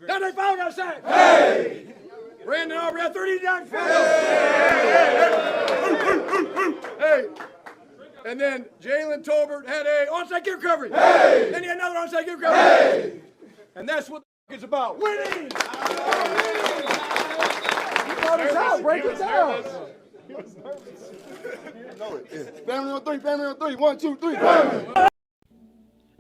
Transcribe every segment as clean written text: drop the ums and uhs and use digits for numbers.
That they found us at. Hey! Brandon Aubrey at 39. Hey! And then Jalen Tolbert had a onside kick recovery. Hey! Then he had another onside kick recovery. Hey! And that's what it's about. Winning! You brought us out. Break it down. He was nervous. Family on three. Family on three. 1, 2, 3. Family.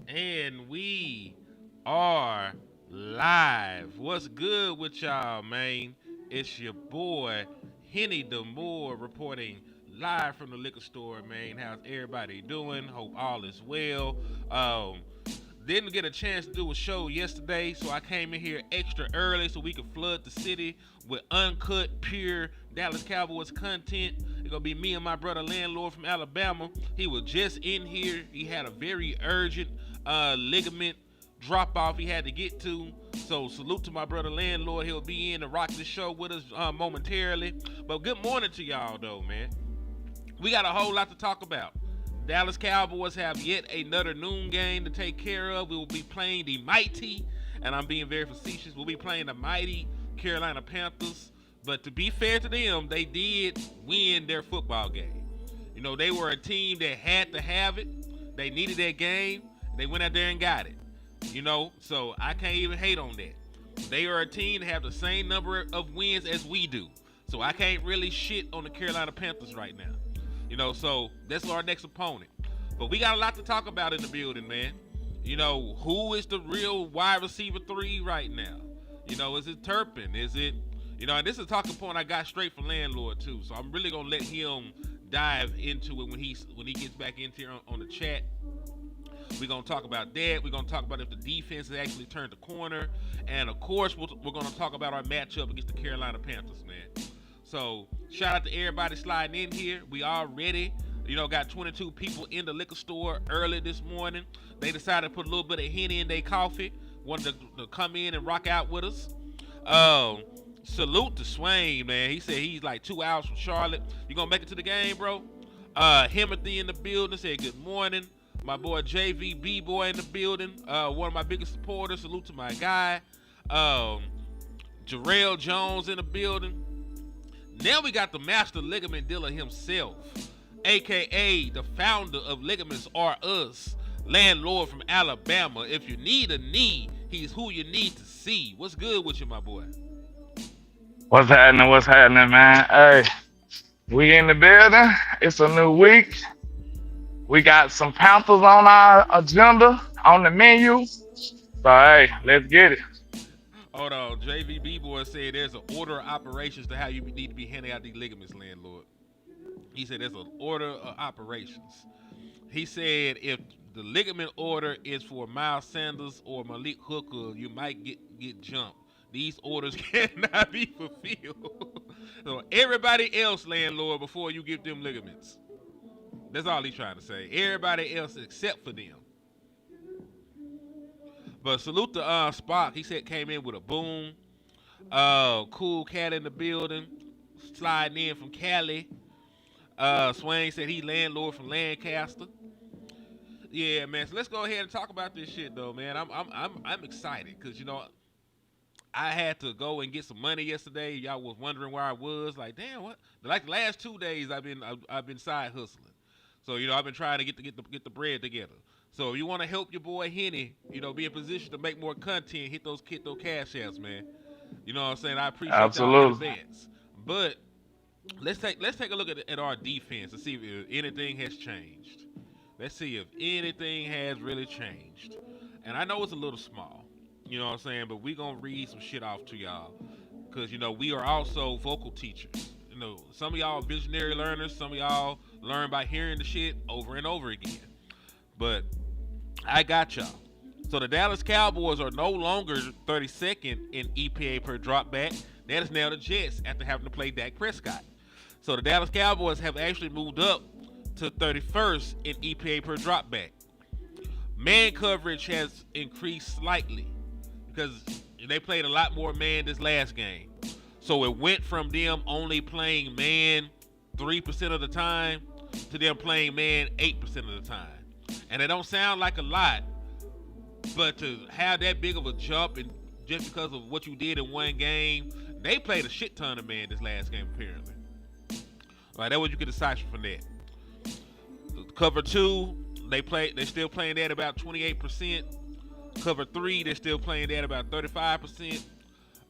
And we are live. What's good with y'all, man? It's your boy, Henny DeMoore, reporting live from the liquor store, man. How's everybody doing? Hope all is well. Didn't get a chance to do a show yesterday, so I came in here extra early so we could flood the city with uncut, pure Dallas Cowboys content. It's gonna be me and my brother LandLord from Alabama. He was just in here. He had a very urgent ligament drop off he had to get to. So salute to my brother LandLord. He'll be in to rock the show with us momentarily. But good morning to y'all though, man. We got a whole lot to talk about. Dallas Cowboys have yet another noon game to take care of. We will be playing the mighty, and I'm being very facetious, we'll be playing the mighty Carolina Panthers. But to be fair to them, they did win their football game. You know, they were a team that had to have it. They needed that game. They went out there and got it. You know, so I can't even hate on that. They are a team that have the same number of wins as we do. So I can't really shit on the Carolina Panthers right now. You know, so that's our next opponent. But we got a lot to talk about in the building, man. You know, who is the real wide receiver 3 right now? You know, is it Turpin? Is it, you know, and this is a talking point I got straight from LandLord too. So I'm really gonna let him dive into it when he gets back into here on the chat. We're going to talk about that. We're going to talk about if the defense has actually turned the corner. And, of course, we're going to talk about our matchup against the Carolina Panthers, man. So, shout out to everybody sliding in here. We already, you know, got 22 people in the liquor store early this morning. They decided to put a little bit of Henny in their coffee. Wanted to come in and rock out with us. Salute to Swain, man. He said he's like 2 hours from Charlotte. You going to make it to the game, bro? Himothy in the building said good morning. My boy JV B-Boy in the building. One of my biggest supporters. Salute to my guy. Jarrell Jones in the building. Now we got the master ligament dealer himself, a.k.a. the founder of Ligaments Are Us, LandLord from Alabama. If you need a knee, he's who you need to see. What's good with you, my boy? What's happening? What's happening, man? Hey, we in the building. It's a new week. We got some Panthers on our agenda, on the menu. So, hey, let's get it. Hold on. JV B-Boy said there's an order of operations to how you need to be handing out these ligaments, LandLord. He said there's an order of operations. He said if the ligament order is for Miles Sanders or Malik Hooker, you might get jumped. These orders cannot be fulfilled. So everybody else, LandLord, before you give them ligaments. That's all he's trying to say. Everybody else except for them. But salute to Spock. He said came in with a boom. Cool cat in the building. Sliding in from Cali. Swain said he LandLord from Lancaster. Yeah, man. So let's go ahead and talk about this shit though, man. I'm excited because you know I had to go and get some money yesterday. Y'all was wondering where I was. Like, damn, what? Like the last 2 days I've been side hustling. So, you know, I've been trying to get the bread together. So, if you want to help your boy Henny, you know, be in position to make more content, hit those cash apps, man. You know what I'm saying? I appreciate y'all in advance. But let's take a look at our defense and see if anything has changed. Let's see if anything has really changed. And I know it's a little small, you know what I'm saying? But we're going to read some shit off to y'all. Because, you know, we are also vocal teachers. You know, some of y'all are visionary learners. Some of y'all learn by hearing the shit over and over again. But I got y'all. So the Dallas Cowboys are no longer 32nd in EPA per dropback. That is now the Jets after having to play Dak Prescott. So the Dallas Cowboys have actually moved up to 31st in EPA per dropback. Man coverage has increased slightly because they played a lot more man this last game. So it went from them only playing man 3% of the time to them playing man 8% of the time. And it don't sound like a lot, but to have that big of a jump in just because of what you did in one game. They played a shit ton of man this last game, apparently. All right, that's what you can decipher from that. Cover 2, they're still playing that about 28%. Cover 3, they're still playing that about 35%.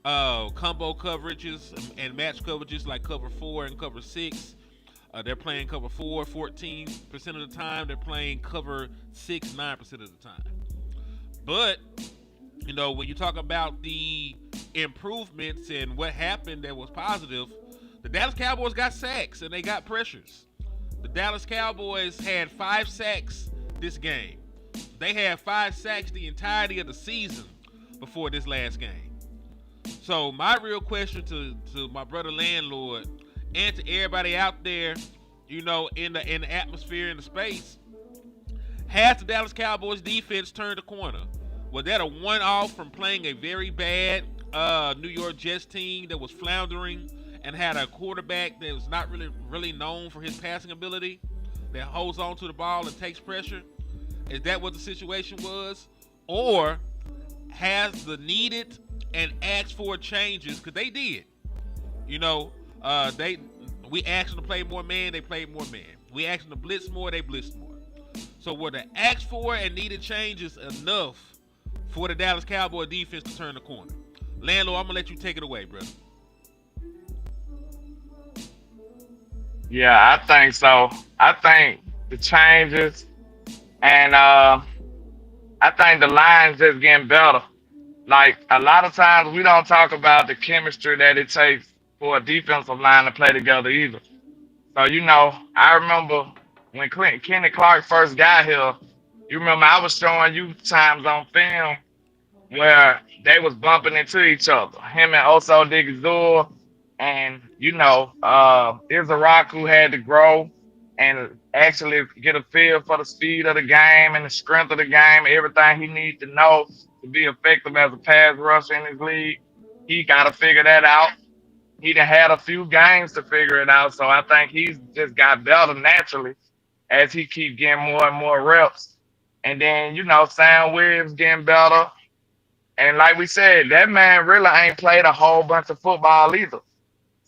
Combo coverages and match coverages like cover 4 and cover 6. They're playing cover 4 14% of the time. They're playing cover 6 9% of the time. But, when you talk about the improvements and what happened that was positive, the Dallas Cowboys got sacks and they got pressures. The Dallas Cowboys had 5 sacks this game. They had 5 sacks the entirety of the season before this last game. So my real question to my brother LandLord and to everybody out there, in the atmosphere, in the space, has the Dallas Cowboys defense turned the corner? Was that a one-off from playing a very bad New York Jets team that was floundering and had a quarterback that was not really known for his passing ability, that holds on to the ball and takes pressure? Is that what the situation was? Or has the needed and asked for changes, because they did. We asked them to play more man, they played more man. We asked them to blitz more, they blitzed more. So were the asked for and needed changes enough for the Dallas Cowboy defense to turn the corner? LandLord, I'm gonna let you take it away, brother. Yeah, I think so. I think the changes, and I think the line's just getting better. Like, a lot of times we don't talk about the chemistry that it takes for a defensive line to play together either. So, I remember when Kenny Clark first got here, you remember I was showing you times on film where they was bumping into each other. Him and Oso Digizur, and, Izaraku had to grow and actually get a feel for the speed of the game and the strength of the game, everything he needs to know to be effective as a pass rusher in his league. He got to figure that out. He done had a few games to figure it out, so I think he's just got better naturally as he keep getting more and more reps. And then, Sam Williams getting better. And like we said, that man really ain't played a whole bunch of football either.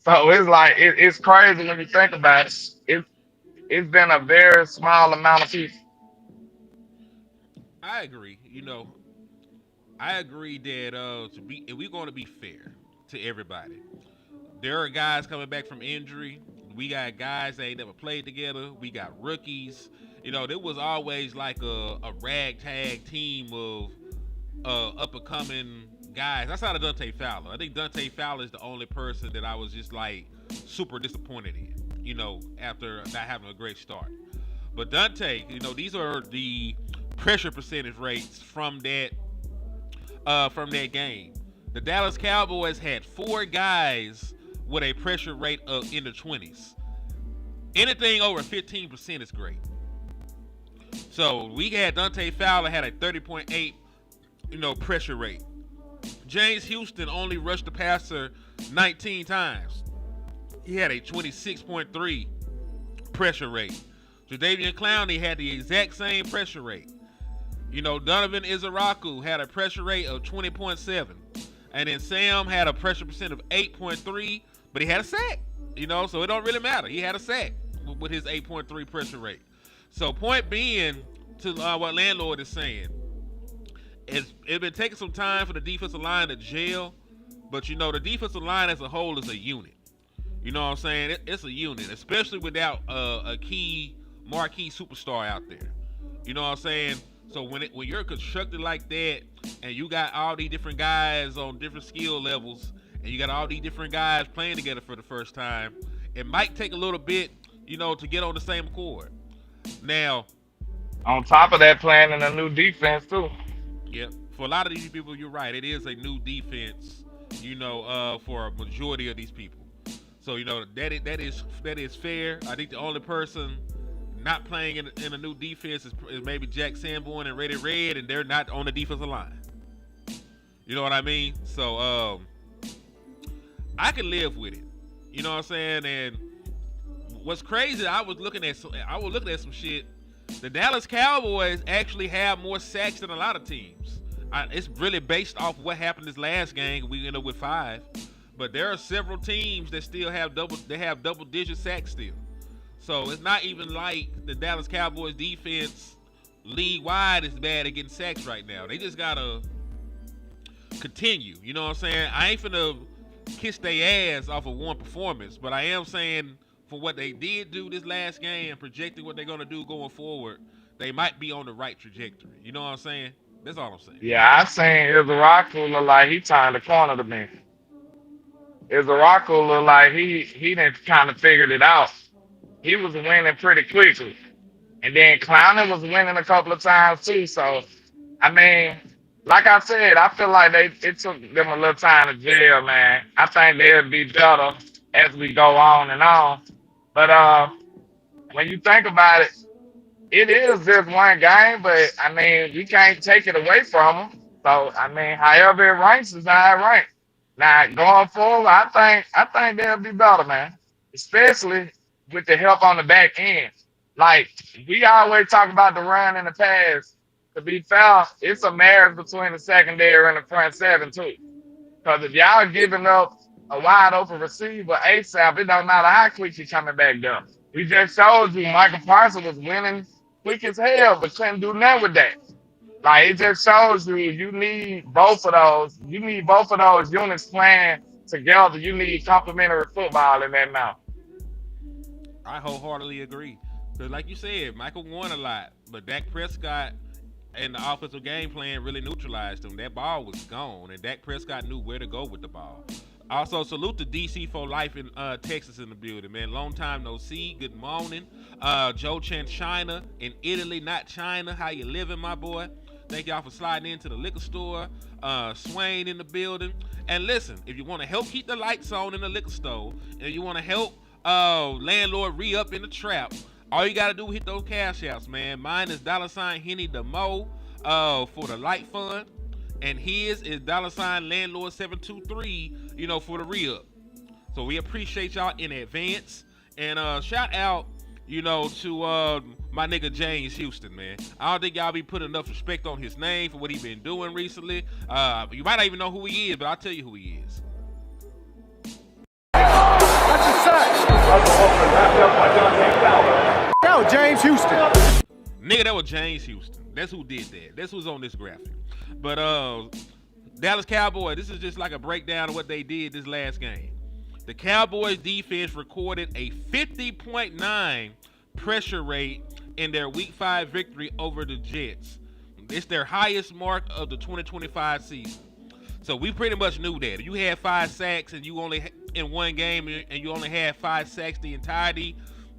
So it's like, it's crazy when you think about it. It's been a very small amount of people. I agree. I agree that if we're going to be fair to everybody, there are guys coming back from injury. We got guys that ain't never played together. We got rookies. There was always like a ragtag team of up-and-coming guys. Outside of Dante Fowler. I think Dante Fowler is the only person that I was just like super disappointed in, after not having a great start. But Dante, these are the pressure percentage rates from that game. The Dallas Cowboys had 4 guys with a pressure rate of in the 20s. Anything over 15% is great. So we had Dante Fowler had a 30.8, pressure rate. James Houston only rushed the passer 19 times. He had a 26.3 pressure rate. Jadeveon Clowney had the exact same pressure rate. Donovan Izaraku had a pressure rate of 20.7. And then Sam had a pressure percent of 8.3, but he had a sack. So it don't really matter. He had a sack with his 8.3 pressure rate. So point being to what LandLord is saying, it's been taking some time for the defensive line to gel, but the defensive line as a whole is a unit. You know what I'm saying? It's a unit, especially without a key marquee superstar out there. You know what I'm saying? So when you're constructed like that, and you got all these different guys on different skill levels, and you got all these different guys playing together for the first time, it might take a little bit, to get on the same accord. Now, on top of that, playing in a new defense too. Yep. For a lot of these people, you're right. It is a new defense, for a majority of these people. So, that is fair. I think the only person not playing in a new defense is maybe Jack Sanborn and Reddy Red, and they're not on the defensive line. You know what I mean? So, I can live with it. You know what I'm saying? And what's crazy, I was looking at some shit. The Dallas Cowboys actually have more sacks than a lot of teams. It's really based off what happened this last game. We ended up with 5, but there are several teams that still have double-digit sacks still. So it's not even like the Dallas Cowboys defense league-wide is bad at getting sacks right now. They just gotta continue. You know what I'm saying? I ain't finna kiss their ass off of one performance, but I am saying for what they did do this last game and projecting what they're gonna do going forward, they might be on the right trajectory. You know what I'm saying? That's all I'm saying. Yeah, I seen Izaraku look like he turned the corner to me. Izaraku look like he done kind of figured it out. He was winning pretty quickly. And then Clowney was winning a couple of times too. So, I mean, like I said, I feel like it took them a little time to gel, man. I think they'll be better as we go on and on. But when you think about it, it is just one game, but I mean, we can't take it away from them. So, I mean, however it ranks is how it ranks. Now, going forward, I think they'll be better, man. Especially with the help on the back end. Like, we always talk about the run and the pass. To be fair, it's a marriage between the secondary and the front seven, too. Because if y'all giving up a wide open receiver ASAP, it don't matter how quick you coming back there. We just showed you Michael Parsons was winning quick as hell, but couldn't do nothing with that. Like, it just shows you need both of those. You need both of those units playing together. You need complementary football in that now. I wholeheartedly agree. Because like you said, Michael won a lot, but Dak Prescott and the offensive game plan really neutralized him. That ball was gone, and Dak Prescott knew where to go with the ball. Also, salute to DC for life in Texas in the building, man. Long time no see. Good morning. Joe Chan China in Italy, not China. How you living, my boy? Thank y'all for sliding into the liquor store. Swain in the building. And listen, if you want to help keep the lights on in the liquor store, and you want to help LandLord re-up in the trap, all you got to do is hit those cash outs, man. Mine is $Henny the Mo for the light fund. And his is $LandLord 723, for the re-up. So we appreciate y'all in advance. And shout out, to my nigga James Houston, man. I don't think y'all be putting enough respect on his name for what he been doing recently. You might not even know who he is, but I'll tell you who he is. That's a sack. That was James Houston. Nigga, that was James Houston. That's who did that. That's who's on this graphic. But Dallas Cowboys, this is just like a breakdown of what they did this last game. The Cowboys defense recorded a 50.9 pressure rate in their Week 5 victory over the Jets. It's their highest mark of the 2025 season. So we pretty much knew that. If you had 5 sacks and you only in one game and you only had 5 sacks the entirety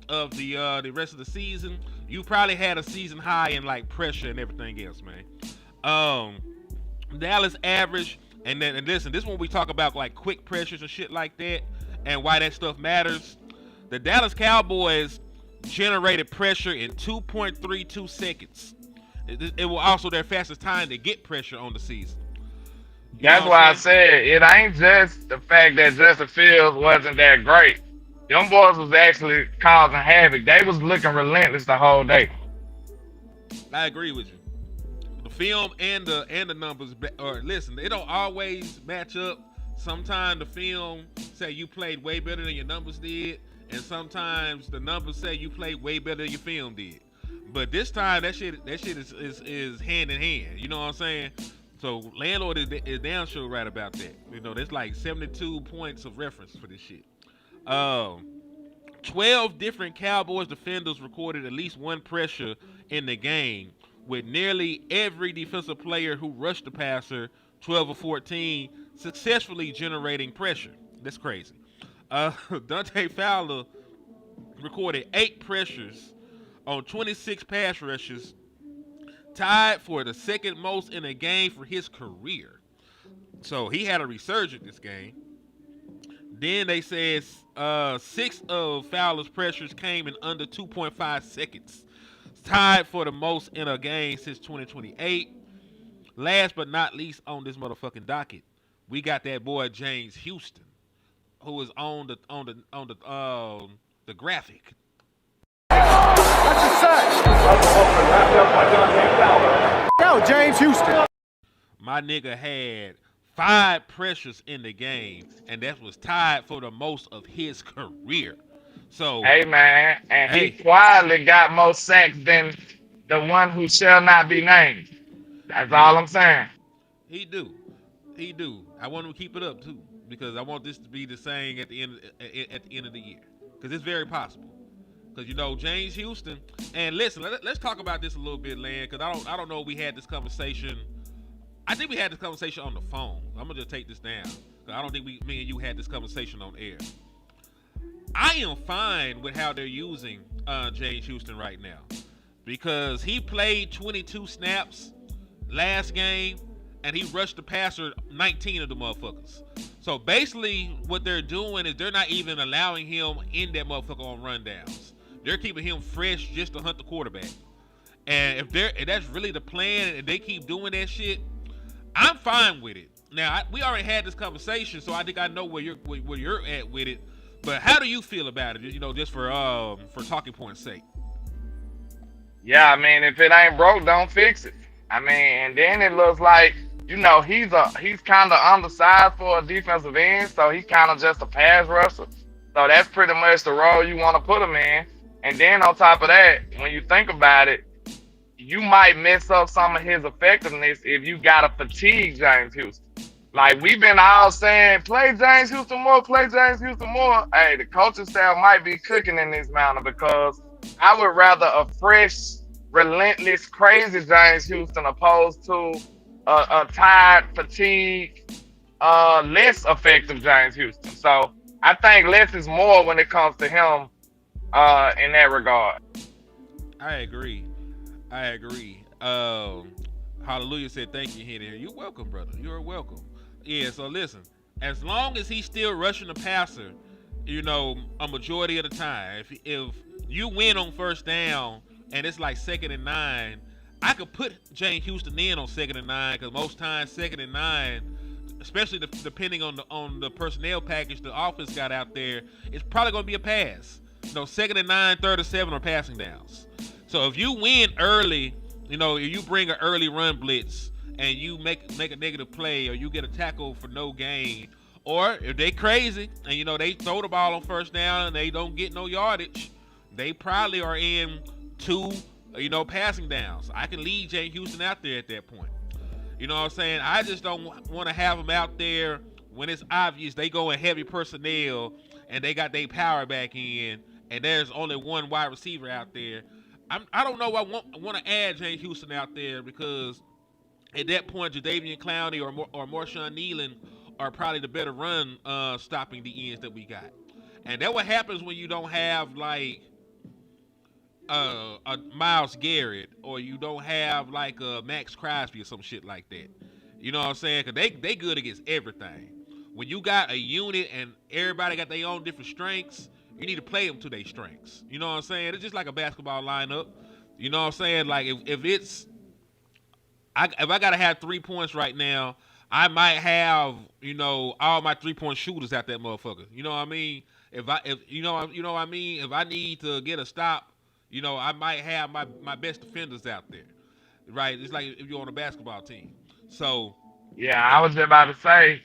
of the rest of the season, you probably had a season high in like pressure and everything else, man. Dallas average, and listen, this one we talk about like quick pressures and shit like that, and why that stuff matters. The Dallas Cowboys generated pressure in 2.32 seconds. It was also their fastest time to get pressure on the season. That's why I said it ain't just the fact that Justin Fields wasn't that great. Them boys was actually causing havoc. They was looking relentless the whole day. I agree with you. The film and the numbers, or listen, they don't always match up. Sometimes the film say you played way better than your numbers did, and sometimes the numbers say you played way better than your film did. But this time that shit is hand in hand. You know what I'm saying? So LandLord is damn sure right about that. There's like 72 points of reference for this shit. 12 different Cowboys defenders recorded at least one pressure in the game, with nearly every defensive player who rushed the passer, 12 or 14, successfully generating pressure. That's crazy. Dante Fowler recorded 8 pressures on 26 pass rushes, tied for the second most in a game for his career. So he had a resurgence this game. Then they said 6 of Fowler's pressures came in under 2.5 seconds. Tied for the most in a game since 2028. Last but not least on this motherfucking docket, we got that boy James Houston, who is on the graphic. That's a sack. That was James Houston. my nigga had 5 pressures in the game, and that was tied for the most of his career. So, Hey man, and he hey, quietly got more sacks than the one who shall not be named. That's yeah, all I'm saying. he do. He do. I want him to keep it up too, because I want this to be the same at the end of the year, because it's very possible. Because James Houston, and listen, let's talk about this a little bit, Land, because I don't know if we had this conversation. I think we had this conversation on the phone. I'm gonna just take this down, because I don't think me and you had this conversation on air. I am fine with how they're using James Houston right now, because he played 22 snaps last game, and he rushed the passer 19 of the motherfuckers. So basically, what they're doing is they're not even allowing him in that motherfucker on rundowns. They're keeping him fresh just to hunt the quarterback. And if that's really the plan, and they keep doing that shit, I'm fine with it. Now we already had this conversation, so I think I know where you're at with it. But how do you feel about it? Just for talking point's sake. Yeah, I mean, if it ain't broke, don't fix it. I mean, and then it looks like, he's kind of undersized for a defensive end, so he's kind of just a pass rusher. So that's pretty much the role you want to put him in. And then on top of that, when you think about it, you might mess up some of his effectiveness if you got to fatigue James Houston. Like we've been all saying, play James Houston more, play James Houston more. Hey, the coaching staff might be cooking in this manner, because I would rather a fresh, relentless, crazy James Houston opposed to a tired, fatigued, less effective James Houston. So I think less is more when it comes to him in that regard. I agree. Hallelujah said thank you, Henry. You're welcome, brother. You're welcome. Yeah, so listen, as long as he's still rushing the passer, a majority of the time, if you win on first down and it's like 2nd and 9, I could put James Houston in on 2nd and 9, because most times 2nd and 9, especially depending on the personnel package the offense got out there, it's probably going to be a pass. 2nd and 9, 3rd and 7 are passing downs. So if you win early, if you bring an early run blitz and you make a negative play, or you get a tackle for no gain, or if they crazy and they throw the ball on first down and they don't get no yardage, they probably are in 2 passing downs. I can lead Jay Houston out there at that point. You know what I'm saying? I just don't want to have them out there when it's obvious they go in heavy personnel and they got their power back in, and there's only one wide receiver out there. I don't know. I want to add Jay Houston out there, because at that point, Jadeveon Clowney or Marshawn Nealon are probably the better run stopping the ends that we got. And that what happens when you don't have like a Myles Garrett, or you don't have like a Max Crosby or some shit like that. You know what I'm saying? Because they good against everything. When you got a unit and everybody got their own different strengths, you need to play them to their strengths. You know what I'm saying? It's just like a basketball lineup. You know what I'm saying? Like if I gotta have 3 points right now, I might have all my 3-point shooters out that motherfucker. You know what I mean? If you know what I mean. If I need to get a stop, I might have my best defenders out there. Right? It's like if you're on a basketball team. So Yeah, I was just about to say,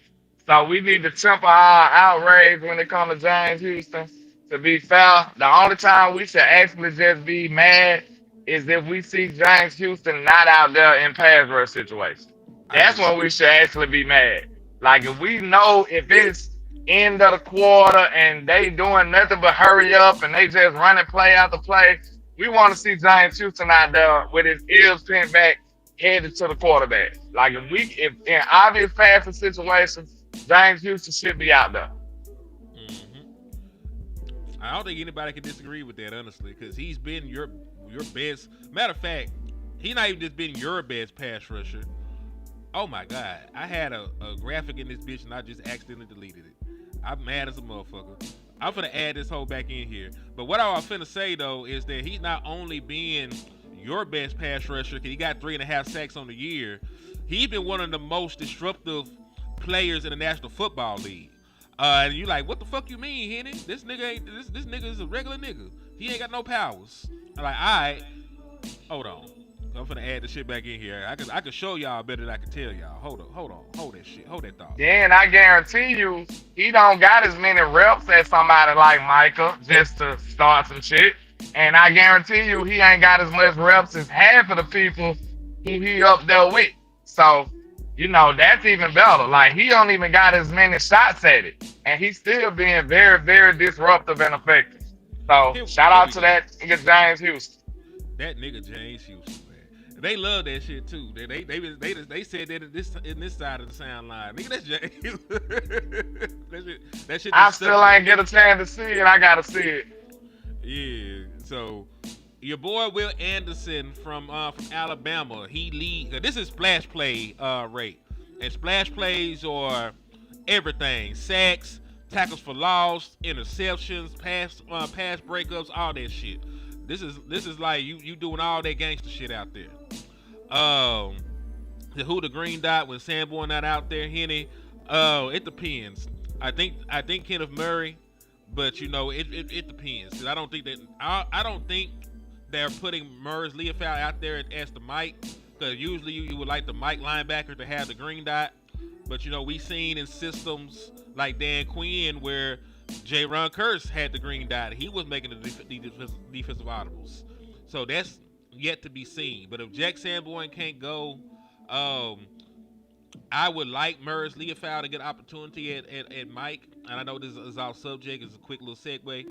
so we need to temper our outrage when it comes to James Houston. To be fair, the only time we should actually just be mad is if we see James Houston not out there in pass rush situations. I That's agree. when we should actually be mad. Like if we know if it's end of the quarter and they doing nothing but hurry up and they just running play after play, we want to see James Houston out there with his ears pinned back, headed to the quarterback. Like if in obvious passing situations, James Houston should be out there. hmm I don't think anybody can disagree with that, honestly, because he's been your best. Matter of fact, he not even just been your best pass rusher. Oh my God, I had a graphic in this bitch and I just accidentally deleted it. I'm mad as a motherfucker. I'm finna add this whole back in here. But what I was finna say though is that he's not only being your best pass rusher, because he got 3.5 sacks on the year. He's been one of the most disruptive players in the National Football League. And you like, what the fuck you mean, Henny? This nigga ain't this nigga is a regular nigga. He ain't got no powers. I'm like, all right, hold on. I'm finna add the shit back in here. I could show y'all better than I can tell y'all. Hold on, hold that shit, hold that thought. Then I guarantee you, he don't got as many reps as somebody like Micah just to start some shit. And I guarantee you, he ain't got as much reps as half of the people who he up there with. So, that's even better. Like, he don't even got as many shots at it. And he's still being very, very disruptive and effective. So, shout Here out we to go. that nigga James Houston. That nigga James Houston, man. They love that shit too. They said that in this side of the sound line. Nigga, that's James. that shit I just stuck still with ain't me. get a chance to see it. I gotta see it. Yeah. So your boy Will Anderson from Alabama, he lead. This is splash play rate, and splash plays are everything: sacks, tackles for loss, interceptions, pass breakups, all that shit. This is like you doing all that gangster shit out there. Um, who the green dot when Sanborn not out there, Henny? It depends. I think Kenneth Murray, but it depends. 'Cause I don't think they're putting Murs Leofow out there as the Mike, because usually you would like the Mike linebacker to have the green dot. But we seen in systems like Dan Quinn where J. Ron Curse had the green dot. He was making the defensive audibles. So that's yet to be seen. But if Jack Sanborn can't go, I would like Murs Leofow to get an opportunity at Mike. And I know this is off subject. It's a quick little segue.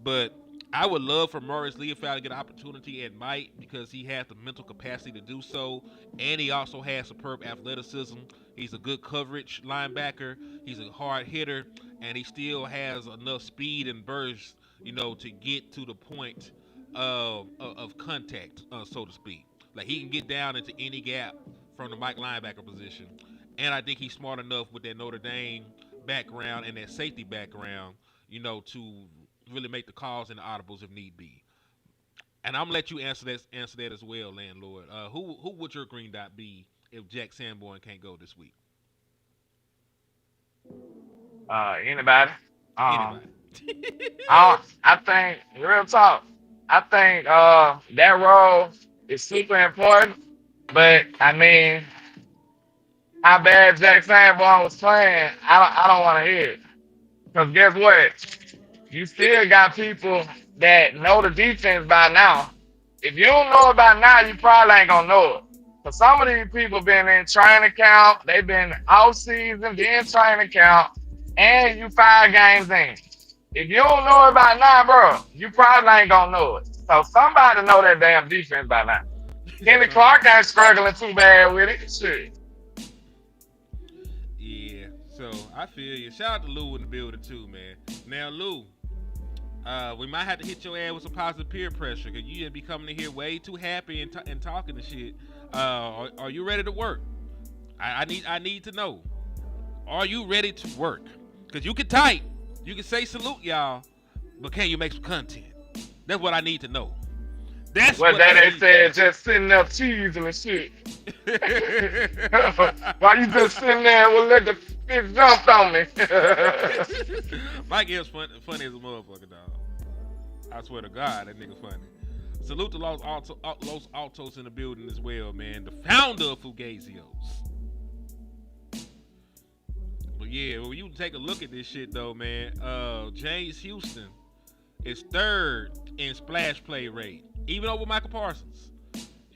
But I would love for Murs Leofow to get an opportunity at Mike because he has the mental capacity to do so. And he also has superb athleticism. He's a good coverage linebacker. He's a hard hitter. And he still has enough speed and burst, to get to the point of contact, so to speak. Like he can get down into any gap from the Mike linebacker position. And I think he's smart enough with that Notre Dame background and that safety background, to really make the calls and the audibles if need be. And I'm gonna let you answer that as well, landlord. Who would your green dot be if Jack Sanborn can't go this week? Anybody? Anybody? I think real talk. I think that role is super important. But I mean, how bad Jack Sanborn was playing, I don't want to hear it. Cause guess what? You still got people that know the defense by now. If you don't know it by now, you probably ain't gonna know it. Cause some of these people been in training camp, they've been off season, then training camp, and you 5 games in. If you don't know it by now, bro, you probably ain't gonna know it. So somebody know that damn defense by now. Kenny Clark ain't struggling too bad with it. Shit. Yeah. So I feel you. Shout out to Lou in the building too, man. Now Lou, we might have to hit your ass with some positive peer pressure because you just be coming in here way too happy and talking and shit. Are you ready to work? I need to know. Are you ready to work? Because you can type, you can say salute y'all, but can you make some content? That's what I need to know. That's Well, what that I they said just sitting there cheesing and shit. Why you just sitting there and let the fish jump on me? Mike is funny as a motherfucker, dog. I swear to God, that nigga funny. Salute to Los Altos in the building as well, man. The founder of Fugazios. But yeah, when you take a look at this shit though, man, James Houston is third in splash play rate, even over Michael Parsons.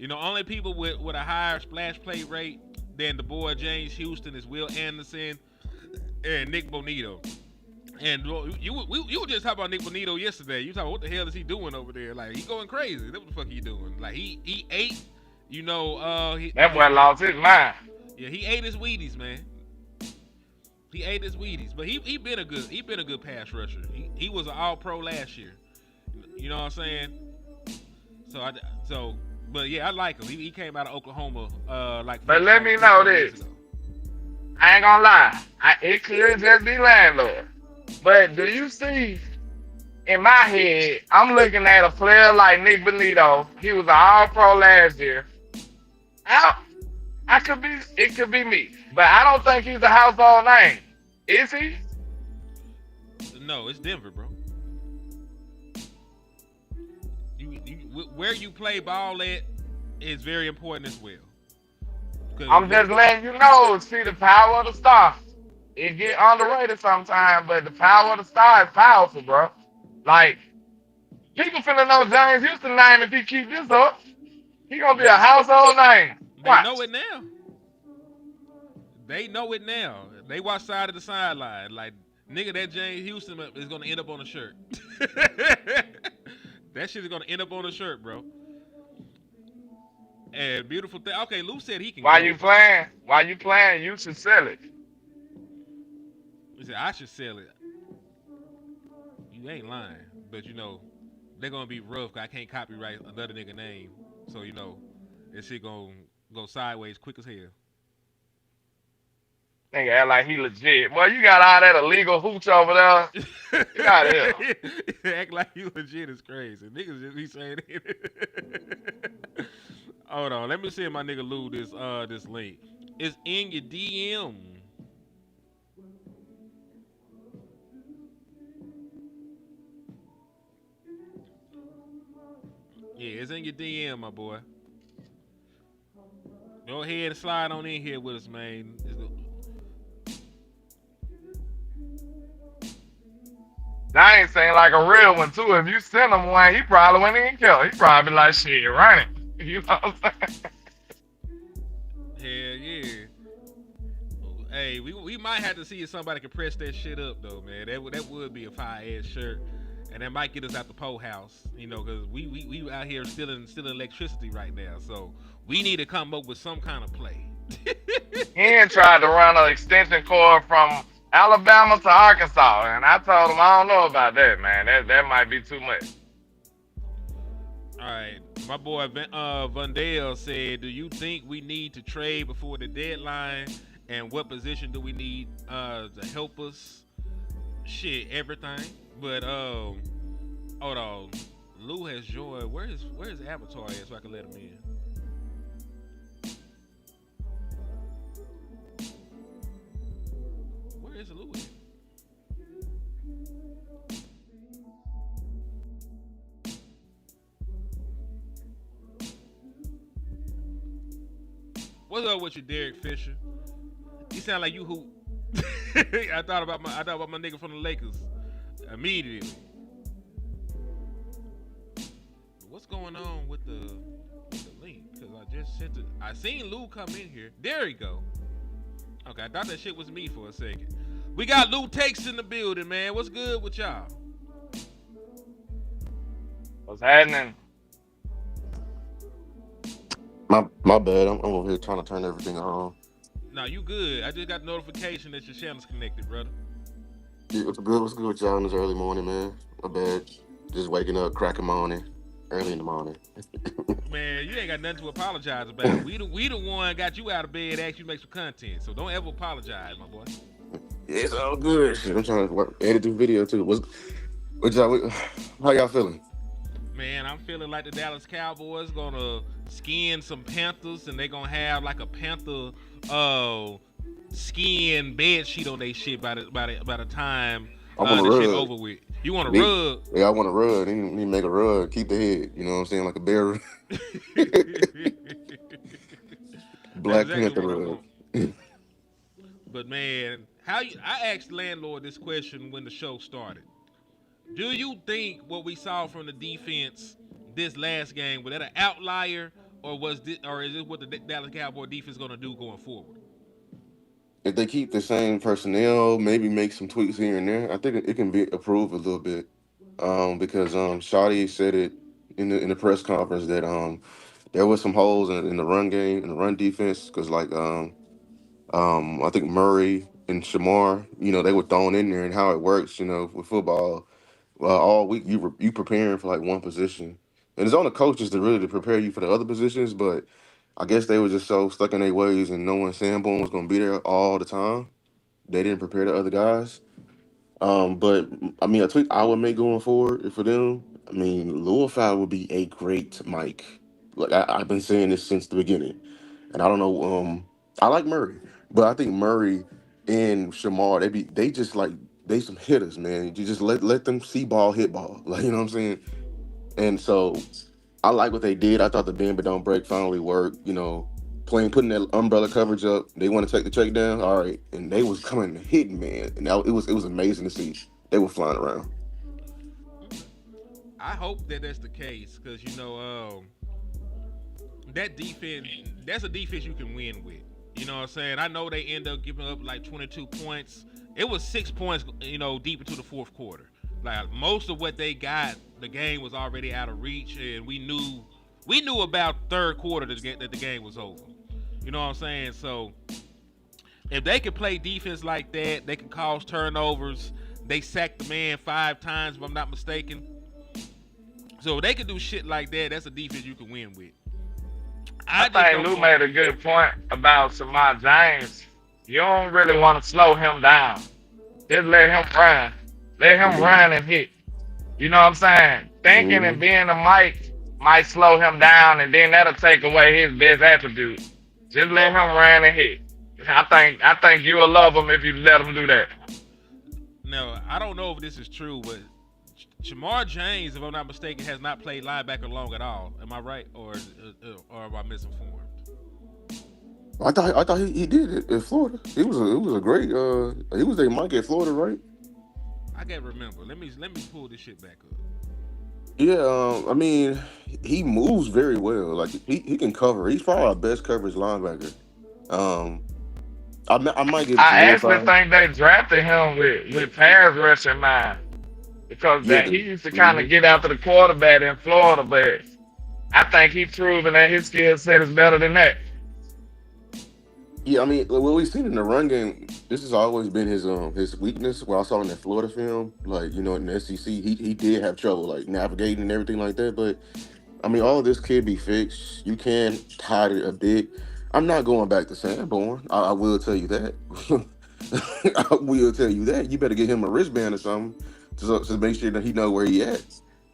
Only people with a higher splash play rate than the boy James Houston is Will Anderson and Nick Bonito. And you were just talking about Nick Bonito yesterday. You talking, what the hell is he doing over there? Like, he going crazy. What the fuck he doing? Like, he ate, That boy lost his mind. Yeah, he ate his Wheaties, man. He ate his Wheaties. But he been a good pass rusher. He was an all-pro last year. You know what I'm saying? But yeah, I like him. He came out of Oklahoma But let me know this. I ain't gonna lie. It could just be LandLord. But do you see, in my head, I'm looking at a player like Nick Bonito. He was an all-pro last year. It could be me. But I don't think he's a household name. Is he? No, it's Denver, bro. Where you play ball at is very important as well. Because I'm just letting you know. See the power of the star. It get underrated sometimes, but the power of the star is powerful, bro. Like people finna know James Houston name if he keep this up. He gonna be a household name. they know Watch. it now. They know it now. They watch side of the sideline. Like, nigga, that James Houston is gonna end up on a shirt. That shit is gonna end up on a shirt, bro. And beautiful thing. Okay, Lou said he can Why you go. playing? Why you playing? You should sell it. He said I should sell it. You ain't lying, but they're gonna be rough. 'Cause I can't copyright another nigga name, so that shit gonna go sideways quick as hell. Nigga act like he legit. Well, you got all that illegal hooch over there. Get out of here. Act like you legit is crazy. Niggas just be saying it. Hold on, let me send my nigga Lou this link. It's in your DM. Yeah, it's in your DM, my boy. Go ahead and slide on in here with us, man. That ain't saying like a real one too. If you send him one, he probably wouldn't even kill. He probably be like, shit, run it. You know what I'm saying? Hell yeah. Hey, we might have to see if somebody can press that shit up though, man. That would be a fire ass shirt, and that might get us out the pole house, because we out here stealing electricity right now. So we need to come up with some kind of play. He ain't tried to run an extension cord from Alabama to Arkansas, and I told him I don't know about that, man. That might be too much. All right, my boy Vundale said, "Do you think we need to trade before the deadline? And what position do we need to help us? Shit, everything. But hold on, Lou has joined. Where his avatar at so I can let him in? Where is Lou at? What's up with you, Derek Fisher? You sound like you who. I thought about my nigga from the Lakers immediately. What's going on with the link? Because I just sent it. I seen Lou come in here. There he go. Okay, I thought that shit was me for a second. We got Lou Takes in the building, man. What's good with y'all? What's happening? My bad. I'm over here trying to turn everything on. No, you good. I just got notification that your channel's connected, brother. Yeah, what's good? What's good with y'all in this early morning, man? My bad. Just waking up, cracking morning, early in the morning. Man, you ain't got nothing to apologize about. We the one got you out of bed, asked you to make some content. So don't ever apologize, my boy. It's all good. Shit, I'm trying to edit this video too. What y'all? How y'all feeling? Man, I'm feeling like the Dallas Cowboys gonna skin some Panthers, and they gonna have like a Panther skin bed sheet on they shit by the time I want to the shit rug. over with. You want to Me, rug? yeah, I want to rug. Need to make a rug. Keep the head. You know what I'm saying? Like a bear. That's Black exactly Panther what I rug. want. But man, I asked LandLord this question when the show started. Do you think what we saw from the defense this last game was that an outlier, or is this what the Dallas Cowboy defense gonna do going forward? If they keep the same personnel, maybe make some tweaks here and there, I think it can be improved a little bit. Because Shawty said it in the press conference that there was some holes in the run game in the run defense because I think Murray and Shamar, they were thrown in there and how it works, with football. All week you preparing for like one position, and it's on the coaches to prepare you for the other positions. But I guess they were just so stuck in their ways and knowing Sanborn was going to be there all the time, they didn't prepare the other guys. But I mean, a tweak I would make going forward for them. I mean, Louisville would be a great Mike. Like I've been saying this since the beginning, and I don't know. I like Murray, but I think Murray and Shamar they just like they some hitters, man. You just let them see ball, hit ball, like you know what I'm saying. And so I like what they did. I thought the bend but don't break finally worked. Putting that umbrella coverage up. They want to take the check down. All right, and they was coming hitting, man, and it was amazing to see. They were flying around. Okay. I hope that that's the case because that defense, that's a defense you can win with. You know what I'm saying? I know they end up giving up like 22 points. It was 6 points, deep into the fourth quarter. Like most of what they got, the game was already out of reach, and we knew about third quarter that the game was over. You know what I'm saying? So if they can play defense like that, they can cause turnovers. They sacked the man 5 times, if I'm not mistaken. So if they can do shit like that, that's a defense you can win with. I I just think don't Lou know. made a good point about Samar James. You don't really want to slow him down. Just let him run. Let him run and hit. You know what I'm saying? Thinking and Hmm. being a Mike might slow him down, and then that'll take away his best attribute. Just let him run and hit. I think you'll love him if you let him do that. Now, I don't know if this is true, but Jamar James, if I'm not mistaken, has not played linebacker long at all. Am I right, or am I misinformed? I thought he did it in Florida. It was a great. He was a Mike at Florida, right? I can't remember. Let me pull this shit back up. Yeah. I mean, he moves very well. Like he can cover. He's probably our best coverage linebacker. Um, I might give it to I Lewis. actually think they drafted him with pass rush in mind because Yeah. that he used to kind of get after the quarterback in Florida, but I think he's proven that his skill set is better than that. Yeah, I mean, what we've seen in the run game, this has always been his weakness. What I saw in that Florida film, like in the SEC, he did have trouble like navigating and everything like that. But I mean, all of this can be fixed. You can hide it a bit. I'm not going back to Sanborn. I will tell you that. I will tell you that. You better get him a wristband or something to make sure that he know where he at.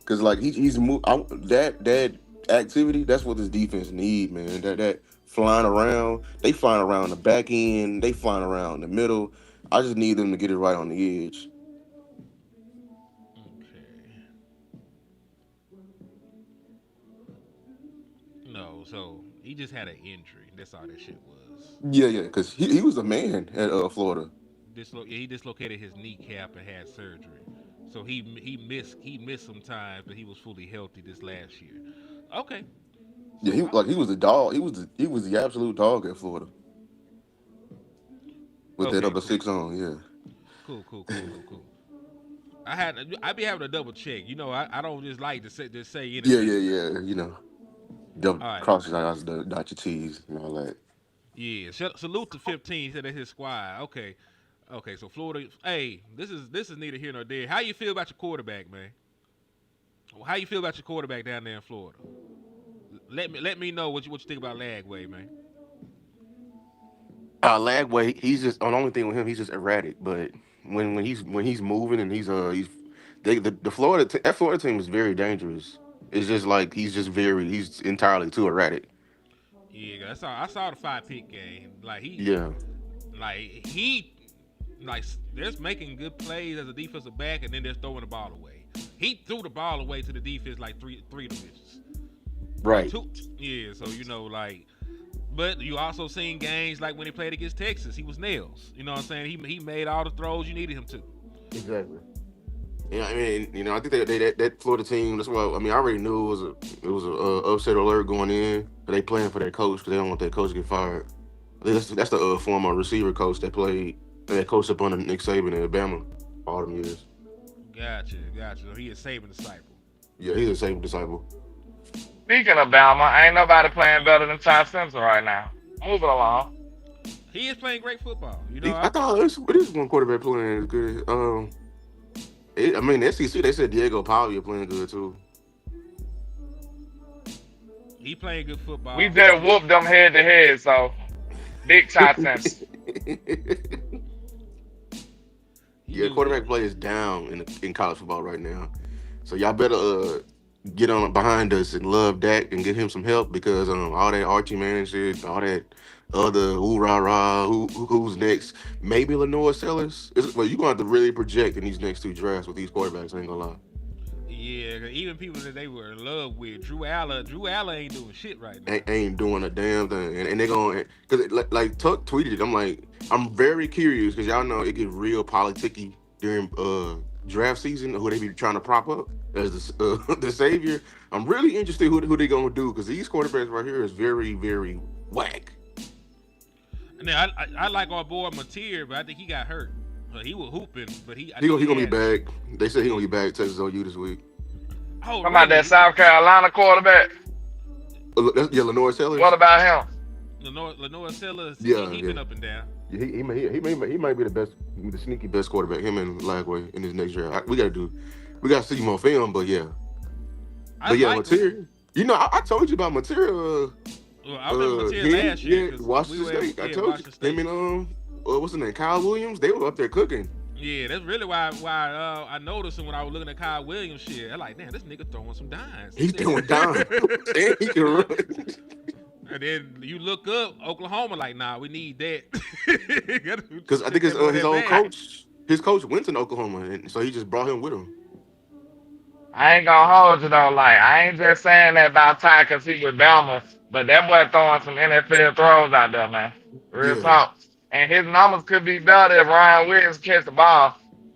Cause like that activity. That's what this defense need, man. That flying around. They flying around the back end. They flying around the middle. I just need them to get it right on the edge. Okay. No, so he just had an injury. That's all that shit was. Yeah, yeah. Cause he was a man at Florida. He dislocated his kneecap and had surgery. So he missed some time, but he was fully healthy this last year. Okay. Yeah, So he was the dog. He was the absolute dog at Florida with that okay, number cool. six on. Yeah, Cool, cool, cool, cool, cool. I be having to double check. I don't just like to say yeah, anything. yeah, yeah. Double All right. cross your eyes, dot your T's, and all that. Yeah. Salute to 15. He said that's his squad. Okay. Okay. So Florida. Hey, this is neither here nor there. How you feel about your quarterback, man? How you feel about your quarterback down there in Florida? Let me know what you think about Lagway, man. Lagway, he's just on the only thing with him. He's just erratic, but when he's moving and the that Florida team is very dangerous. It's just like he's entirely too erratic. Yeah, I saw the 5 pick game. Yeah, He like they're making good plays as a defensive back, and then they're throwing the ball away. He threw the ball away to the defense like three of the bitches. right. Two, yeah. So but you also seen games like when he played against Texas, he was nails. You know what I'm saying? He made all the throws you needed him to. Exactly. Yeah, I mean, I think that Florida team. That's why I mean, I already knew it was a upset alert going in. But they playing for their coach because they don't want their coach to get fired. I think that's the former receiver coach that coached up under Nick Saban in Alabama all them years. Gotcha. So he is saving disciple. Yeah, he's the same disciple. Speaking of Bama, ain't nobody playing better than Ty Simpson right now. Moving along. He is playing great football. I thought this one quarterback playing as good. I mean, the SEC they said Diego Pavia playing good too. he playing good We football. just whooped them head to head, so big Ty Simpson. He Yeah, knew that. quarterback play is down in college football right now. So y'all better get on behind us and love Dak and get him some help because all that Archie man shit, all that other ooh rah rah, who's next? Maybe Lenore Sellers. Well, you gonna have to really project in these next two drafts with these quarterbacks. I ain't gonna lie. Yeah, even people that they were in love with, Drew Allen ain't doing shit right now. Ain't doing a damn thing, and they going because like Tuck tweeted it. I'm like, I'm very curious because y'all know it get real politicky during draft season. Who they be trying to prop up as the the savior. I'm really interested who they gonna do because these quarterbacks right here is very very whack. And then I like our boy Mateer, but I think he got hurt. He was hooping, but I He think gonna, he he gonna be had. back. They said he gonna be back Texas OU this week. Oh, How about that really? South Carolina quarterback? Yeah, Lenore Sellers. What about him? Lenore Sellers, Yeah, he yeah. been up and down. Yeah, he might be the sneaky best quarterback. Him and Lagway in his next draft. We gotta see more film, but yeah. I But yeah, like him. material. You know, I told you about material. Well, I remember Mateer last year Yeah, because we Washington were State. I at told Washington you. State. Him and what's his name? Kyle Williams. They were up there cooking. Yeah, that's really why I noticed him when I was looking at Kyle Williams shit. I'm like, damn, this nigga throwing some dimes. He's doing down. And he can run. And then you look up Oklahoma, like, nah, we need that. Because I think That boy his that old bad. his coach went to Oklahoma, and so he just brought him with him. I ain't gonna hold you though. Like I ain't just saying that about Ty because he with Bama, but that boy throwing some NFL throws out there, man. Real Yeah. talk. And his numbers could be better if Ryan Williams catch the ball.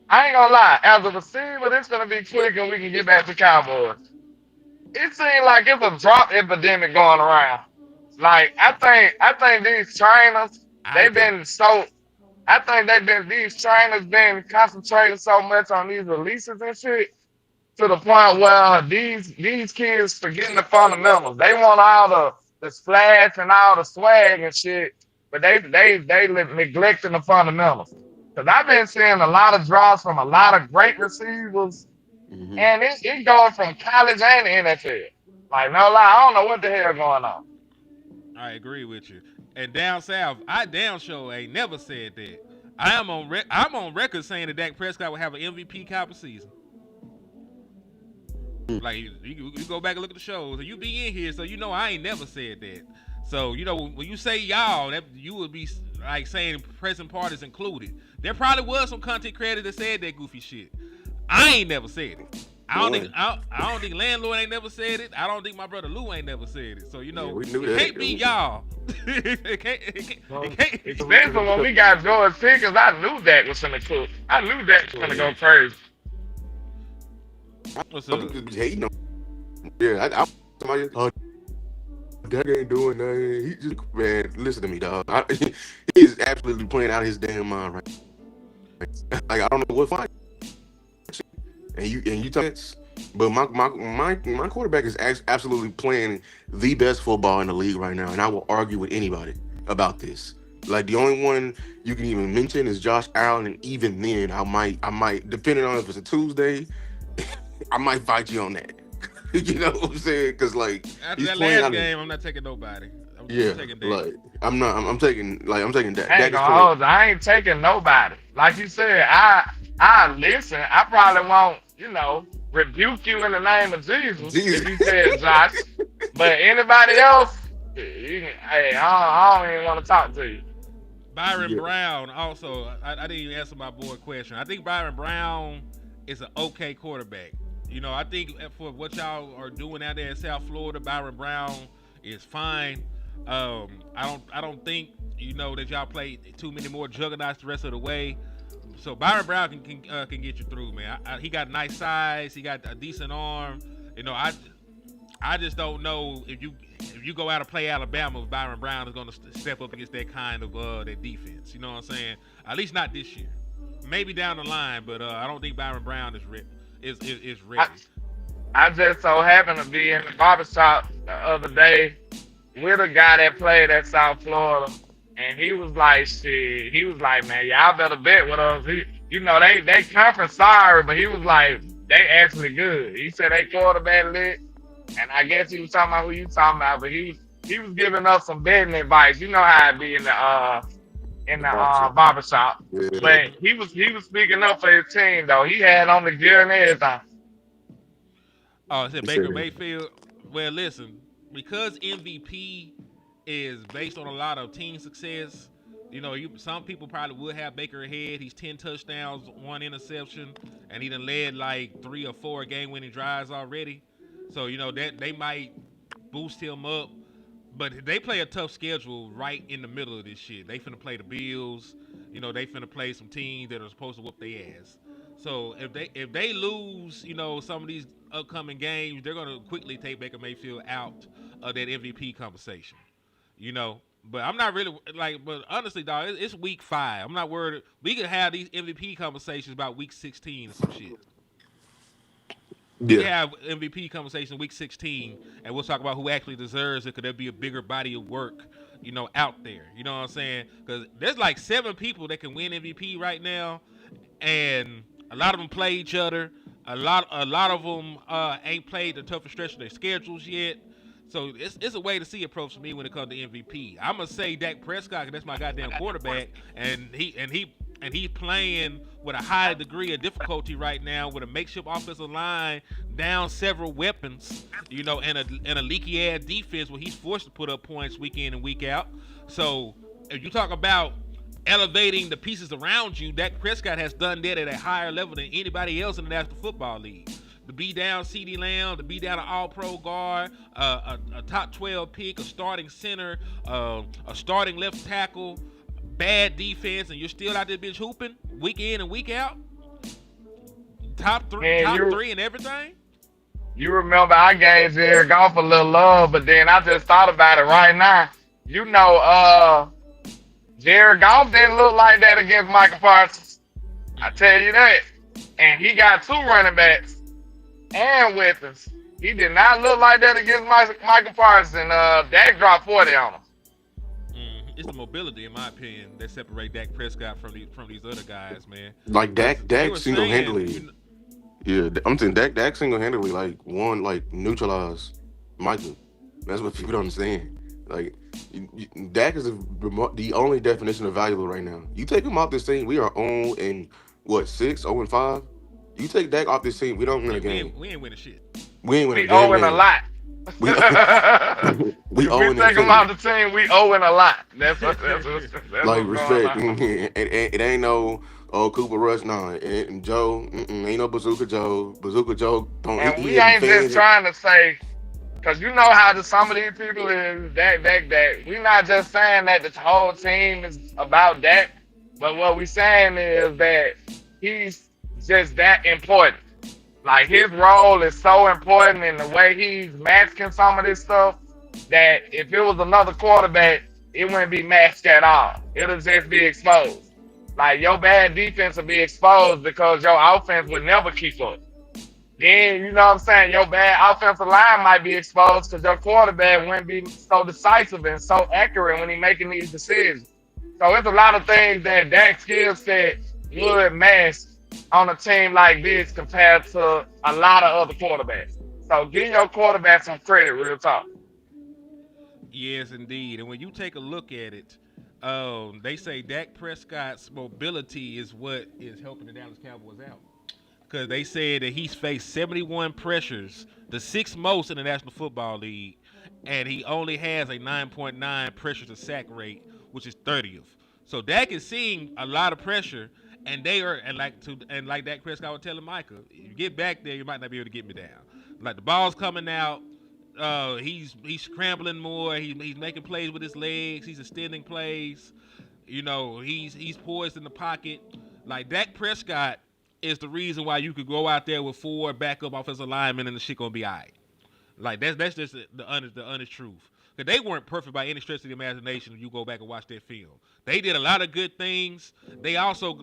I ain't gonna lie. As a receiver, it's gonna be quick and we can get back to Cowboys. It seems like it's a drop epidemic going around. Like I think these trainers, I they've do. been so I think these trainers been concentrating so much on these releases and shit to the point where these kids forgetting the fundamentals. They want all the splash and all the swag and shit, but they neglecting the fundamentals. Cause I've been seeing a lot of draws from a lot of great receivers, Hmm. and it going from college and the NFL. Like no lie, I don't know what the hell going on. I agree with you. And down south, I damn sure ain't never said that. I'm on record saying that Dak Prescott will have an MVP caliber season. Like you go back and look at the shows, and you be in here, so you know I ain't never said that. So you know when you say y'all, that you would be like saying present parties included. There probably was some content creator that said that goofy shit. I ain't never said it. Boy. I don't think LandLord ain't never said it. I don't think my brother Lou ain't never said it. So you Yeah, know we knew it that. can't be y'all. It can't. Especially when we got George Pickens, I knew that was gonna cook. I knew that was gonna go crazy. What's Some up? people be hating on. Yeah, somebody. Oh, Dak ain't doing nothing. He just man, listen to me, dog. He's absolutely playing out his damn mind right. Like I don't know what fight. And you tell us, but my quarterback is absolutely playing the best football in the league right now, and I will argue with anybody about this. Like the only one you can even mention is Josh Allen, and even then, I might, depending on if it's a Tuesday, I might fight you on that. You know what I'm saying? Because like After he's that playing last out of game, I'm not taking nobody. I'm yeah, taking Dak. like I'm not. I'm taking that. I ain't Dak is gonna playing. hold you. I ain't taking nobody. Like you said, I listen. I probably won't, rebuke you in the name of Jesus if Jesus. you said Josh. But anybody else, hey, I don't even want to talk to you. Byron Yeah. Brown also. I didn't even answer my boy question. I think Byron Brown is an okay quarterback. You know, I think for what y'all are doing out there in South Florida, Byron Brown is fine. I don't think that y'all play too many more juggernauts the rest of the way. So Byron Brown can get you through, man. He got nice size. He got a decent arm. You know, I just don't know if you go out and play Alabama, if Byron Brown is going to step up against that kind of that defense. You know what I'm saying? At least not this year. Maybe down the line, but I don't think Byron Brown is ready. Is I, ready. I just so happened to be in the barbershop the other day with a guy that played at South Florida, and he was like, shit, he was like, man, y'all better bet with us. They conference sorry, but he was like, they actually good. He said they quarterback lit, and I guess he was talking about who you talking about, but he was giving us some betting advice. You know how it be in The boxer. the barbershop. Yeah. But he was speaking up for his team though. He had on the gear and everything. Oh, is it He Baker said, Mayfield? Well, listen, because MVP is based on a lot of team success, Some people probably would have Baker ahead. He's 10 touchdowns, 1 interception, and he done led like 3 or 4 game-winning drives already. So that they might boost him up. But they play a tough schedule right in the middle of this shit. They finna play the Bills. They finna play some teams that are supposed to whoop their ass. So if they lose, some of these upcoming games, they're gonna quickly take Baker Mayfield out of that MVP conversation. But I'm not really but honestly, dog, it's week 5. I'm not worried. We can have these MVP conversations about week 16 or some shit. We can have MVP conversation week 16, and we'll talk about who actually deserves it. Could there be a bigger body of work, out there? You know what I'm saying? Because there's like 7 people that can win MVP right now, and a lot of them play each other. A lot of them ain't played the toughest stretch of their schedules yet. So it's a way to see approach for me when it comes to MVP. I'm gonna say Dak Prescott, 'cause that's my goddamn quarterback, and he's playing with a high degree of difficulty right now with a makeshift offensive line, down several weapons, and a leaky ass defense where he's forced to put up points week in and week out. So if you talk about elevating the pieces around you, Dak Prescott has done that at a higher level than anybody else in the National Football League. To be down CeeDee Lamb, to be down an all-pro guard, a top 12 pick, a starting center, a starting left tackle, bad defense, and you're still out there bitch hooping week in and week out. Top three and everything. You remember I gave Jared Goff a little love, but then I just thought about it right now. Jared Goff didn't look like that against Michael Parsons. I tell you that. And he got 2 running backs and weapons. He did not look like that against Michael Parsons. Dak dropped 40 on him. It's the mobility, in my opinion, that separate Dak Prescott from these other guys, man. Like Dak single-handedly. Yeah, I'm saying Dak single-handedly neutralized Michael. That's what people don't understand. Like Dak is the only definition of valuable right now. You take him off this team, we are on in 0-5. You take Dak off this team, we don't win a game. We ain't winning shit. We ain't winning a game. We owing a lot. we if we take him off the team, we owing a lot. That's like respect. It ain't no Cooper Rush, nah. And Joe, ain't no Bazooka Joe. Bazooka Joe don't. And we ain't just trying to say, because you know how some of these people is Dak. We not just saying that the whole team is about Dak, but what we saying is that he's just that important. Like his role is so important in the way he's masking some of this stuff that if it was another quarterback, it wouldn't be masked at all. It'll just be exposed. Like your bad defense will be exposed because your offense would never keep up. Then, you know what I'm saying, your bad offensive line might be exposed because your quarterback wouldn't be so decisive and so accurate when he's making these decisions. So it's a lot of things that Dak's skill set would mask on a team like this compared to a lot of other quarterbacks. So give your quarterback some credit, real talk. Yes, indeed. And when you take a look at it, they say Dak Prescott's mobility is what is helping the Dallas Cowboys out. Because they said that he's faced 71 pressures, the 6th most in the National Football League, and he only has a 9.9 pressure to sack rate, which is 30th. So Dak is seeing a lot of pressure. And like Dak Prescott was telling Micah, if you get back there, you might not be able to get me down. Like the ball's coming out, he's scrambling more. He's making plays with his legs. He's extending plays. He's poised in the pocket. Like Dak Prescott is the reason why you could go out there with 4 backup offensive linemen and the shit gonna be all right. Like that's just the honest truth. Because they weren't perfect by any stretch of the imagination if you go back and watch that film. They did a lot of good things. They also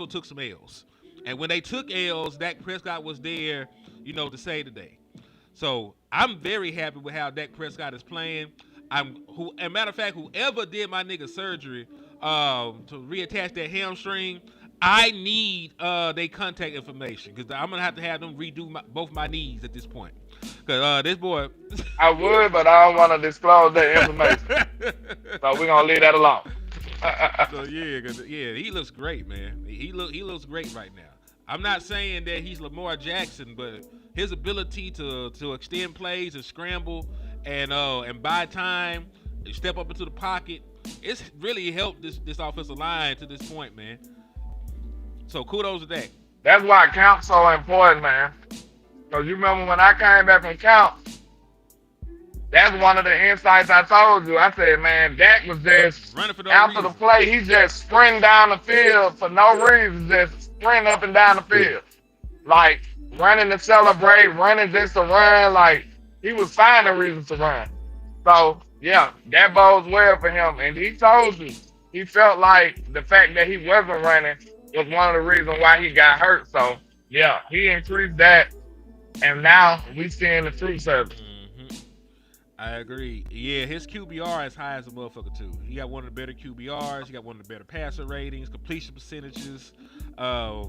took some L's. And when they took L's, Dak Prescott was there, to save the day. So I'm very happy with how Dak Prescott is playing. As a matter of fact, whoever did my nigga surgery to reattach that hamstring, I need their contact information because I'm going to have them redo both my knees at this point. Because this boy... I would, but I don't want to disclose that information. So we're going to leave that alone. So, he looks great, man. He looks great right now. I'm not saying that he's Lamar Jackson, but his ability to extend plays and scramble and buy time, step up into the pocket, it's really helped this offensive line to this point, man. So kudos to that. That's why count's so important, man. Because you remember when I came back from count, that's one of the insights I told you. I said, man, Dak was just, Running for no after the reason. play, he just sprinting down the field for no reason, just sprinting up and down the field. Like, running to celebrate, running just to run. Like, he was finding reasons to run. So, yeah, that bodes well for him. And he told you, he felt like the fact that he wasn't running was one of the reasons why he got hurt. So, yeah, he increased that. And now we seeing the fruits of it. I agree. Yeah, his QBR is high as a motherfucker too. He got one of the better QBRs. He got one of the better passer ratings, completion percentages.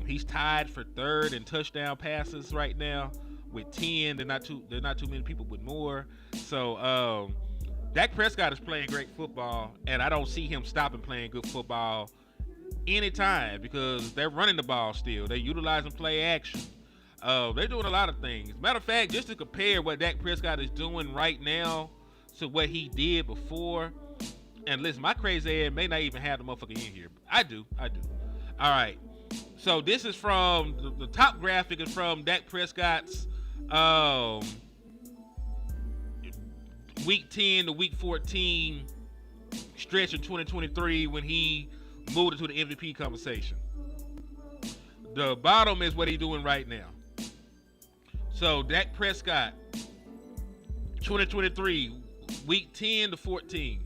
He's tied for third in touchdown passes right now with 10. There's not too many people with more. So Dak Prescott is playing great football, and I don't see him stopping playing good football anytime because they're running the ball still. They're utilizing play action. They're doing a lot of things. Matter of fact, just to compare what Dak Prescott is doing right now to what he did before, and listen, my crazy ass may not even have the motherfucker in here. I do. All right. So this is from the top graphic is from Dak Prescott's week 10 to week 14 stretch in 2023 when he moved into the MVP conversation. The bottom is what he's doing right now. So Dak Prescott, 2023, week 10 to 14,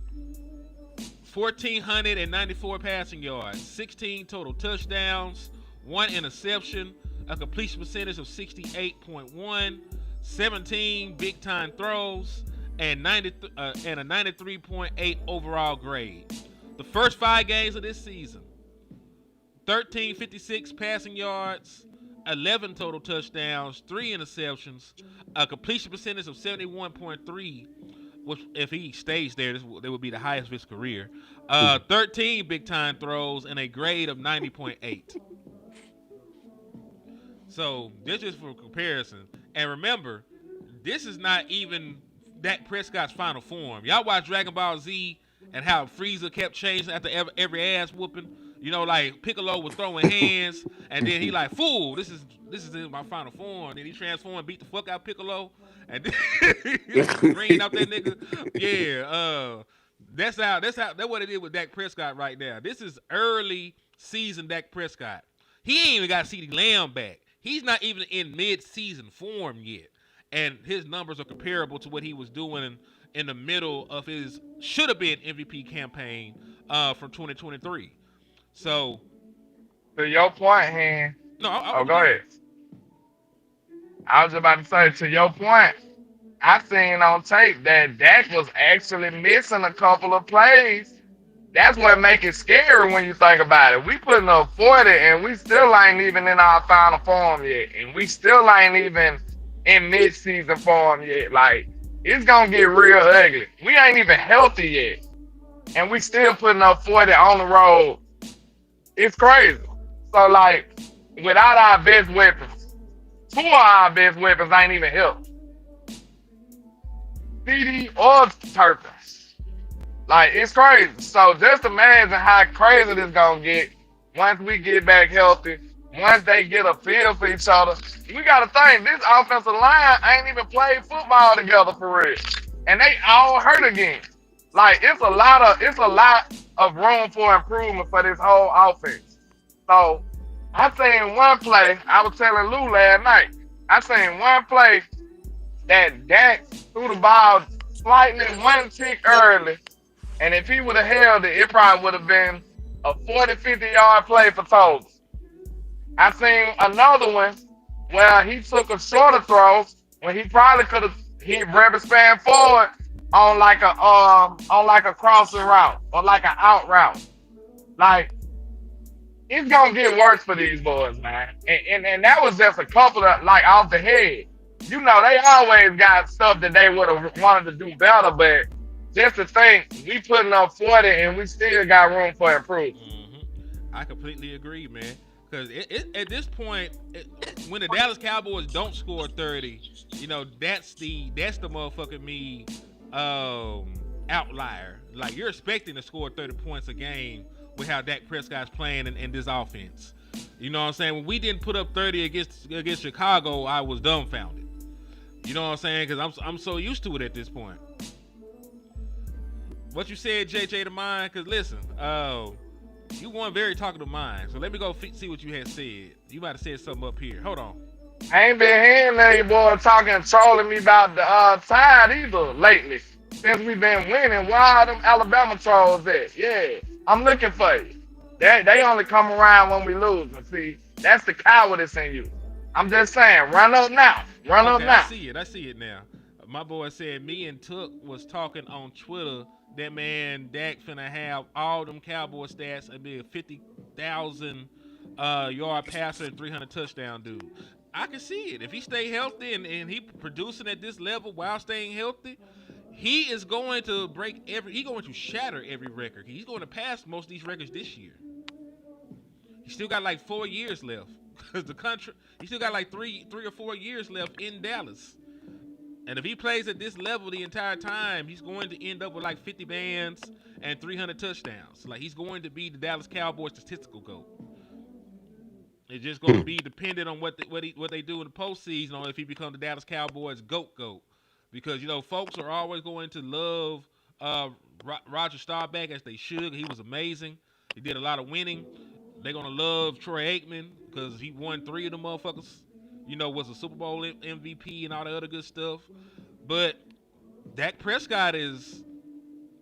1,494 passing yards, 16 total touchdowns, 1 interception, a completion percentage of 68.1, 17 big time throws, and a 93.8 overall grade. The first 5 games of this season, 1,356 passing yards, 11 total touchdowns, 3 interceptions, a completion percentage of 71.3, which if he stays there, that would be the highest of his career. 13 big-time throws and a grade of 90.8. So this is for comparison. And remember, this is not even Dak Prescott's final form. Y'all watch Dragon Ball Z and how Frieza kept changing after every ass whooping. You know, like Piccolo was throwing hands, and then he like, fool, this is in my final form. Then he transformed, beat the fuck out Piccolo, and then green out that nigga. Yeah, that's what it is with Dak Prescott right now. This is early season Dak Prescott. He ain't even got CeeDee Lamb back. He's not even in mid-season form yet, and his numbers are comparable to what he was doing in the middle of his should have been MVP campaign from 2023. So, to your point, Han. No, go ahead. I was about to say, to your point, I seen on tape that Dak was actually missing a couple of plays. That's what make it scary when you think about it. We putting up 40 and we still ain't even in our final form yet. And we still ain't even in mid-season form yet. Like, it's going to get real ugly. We ain't even healthy yet. And we still putting up 40 on the road. It's crazy. So, like, without our best weapons, 2 of our best weapons ain't even helped. CD or Turpins. Like, it's crazy. So, just imagine how crazy this gonna get once we get back healthy, once they get a feel for each other. We gotta think, this offensive line ain't even played football together for real. And they all hurt again. Like, it's a lot of room for improvement for this whole offense. So, I seen one play, I was telling Lou last night, I seen one play that Dak threw the ball slightly one tick early, and if he would have held it, it probably would have been a 40, 50-yard play for total. I seen another one where he took a shorter throw when he probably could have hit rubber span forward on like a crossing route or like an out route. Like, it's gonna get worse for these boys, man. And that was just a couple of like off the head. You know, they always got stuff that they would have wanted to do better, but just to think we putting up 40 and we still got room for improvement. I completely agree, man. Because at this point, when the Dallas Cowboys don't score 30, you know, that's the motherfucking me outlier. Like you're expecting to score 30 points a game with how Dak Prescott's playing in this offense. You know what I'm saying? When we didn't put up 30 against Chicago, I was dumbfounded. You know what I'm saying? Because I'm so used to it at this point. What you said, JJ, to mine? Because listen, you one very talkative mind. So let me go see what you had said. You might have said something up here. Hold on. I ain't been hearing that boy talking and trolling me about the Tide either lately. Since we been winning, where are them Alabama trolls at? Yeah, I'm looking for you. They only come around when we lose. And see, that's the cowardice in you. I'm just saying, run up now. Run up Okay, I now. see it. I see it now. My boy said me and Took was talking on Twitter. That man Dak finna have all them Cowboy stats and be a 50,000 yard passer and 300 touchdown dude. I can see it. If he stay healthy and he producing at this level while staying healthy, he is going to he's going to shatter every record. He's going to pass most of these records this year. He still got like 4 years left. Cause the country, he still got like three or 4 years left in Dallas. And if he plays at this level the entire time, he's going to end up with like 50 bands and 300 touchdowns. Like he's going to be the Dallas Cowboys statistical GOAT. It's just going to be dependent on what they do in the postseason on if he becomes the Dallas Cowboys GOAT. Because folks are always going to love Roger Staubach as they should. He was amazing. He did a lot of winning. They're gonna love Troy Aikman because he won 3 of them motherfuckers. Was a Super Bowl MVP and all the other good stuff. But Dak Prescott is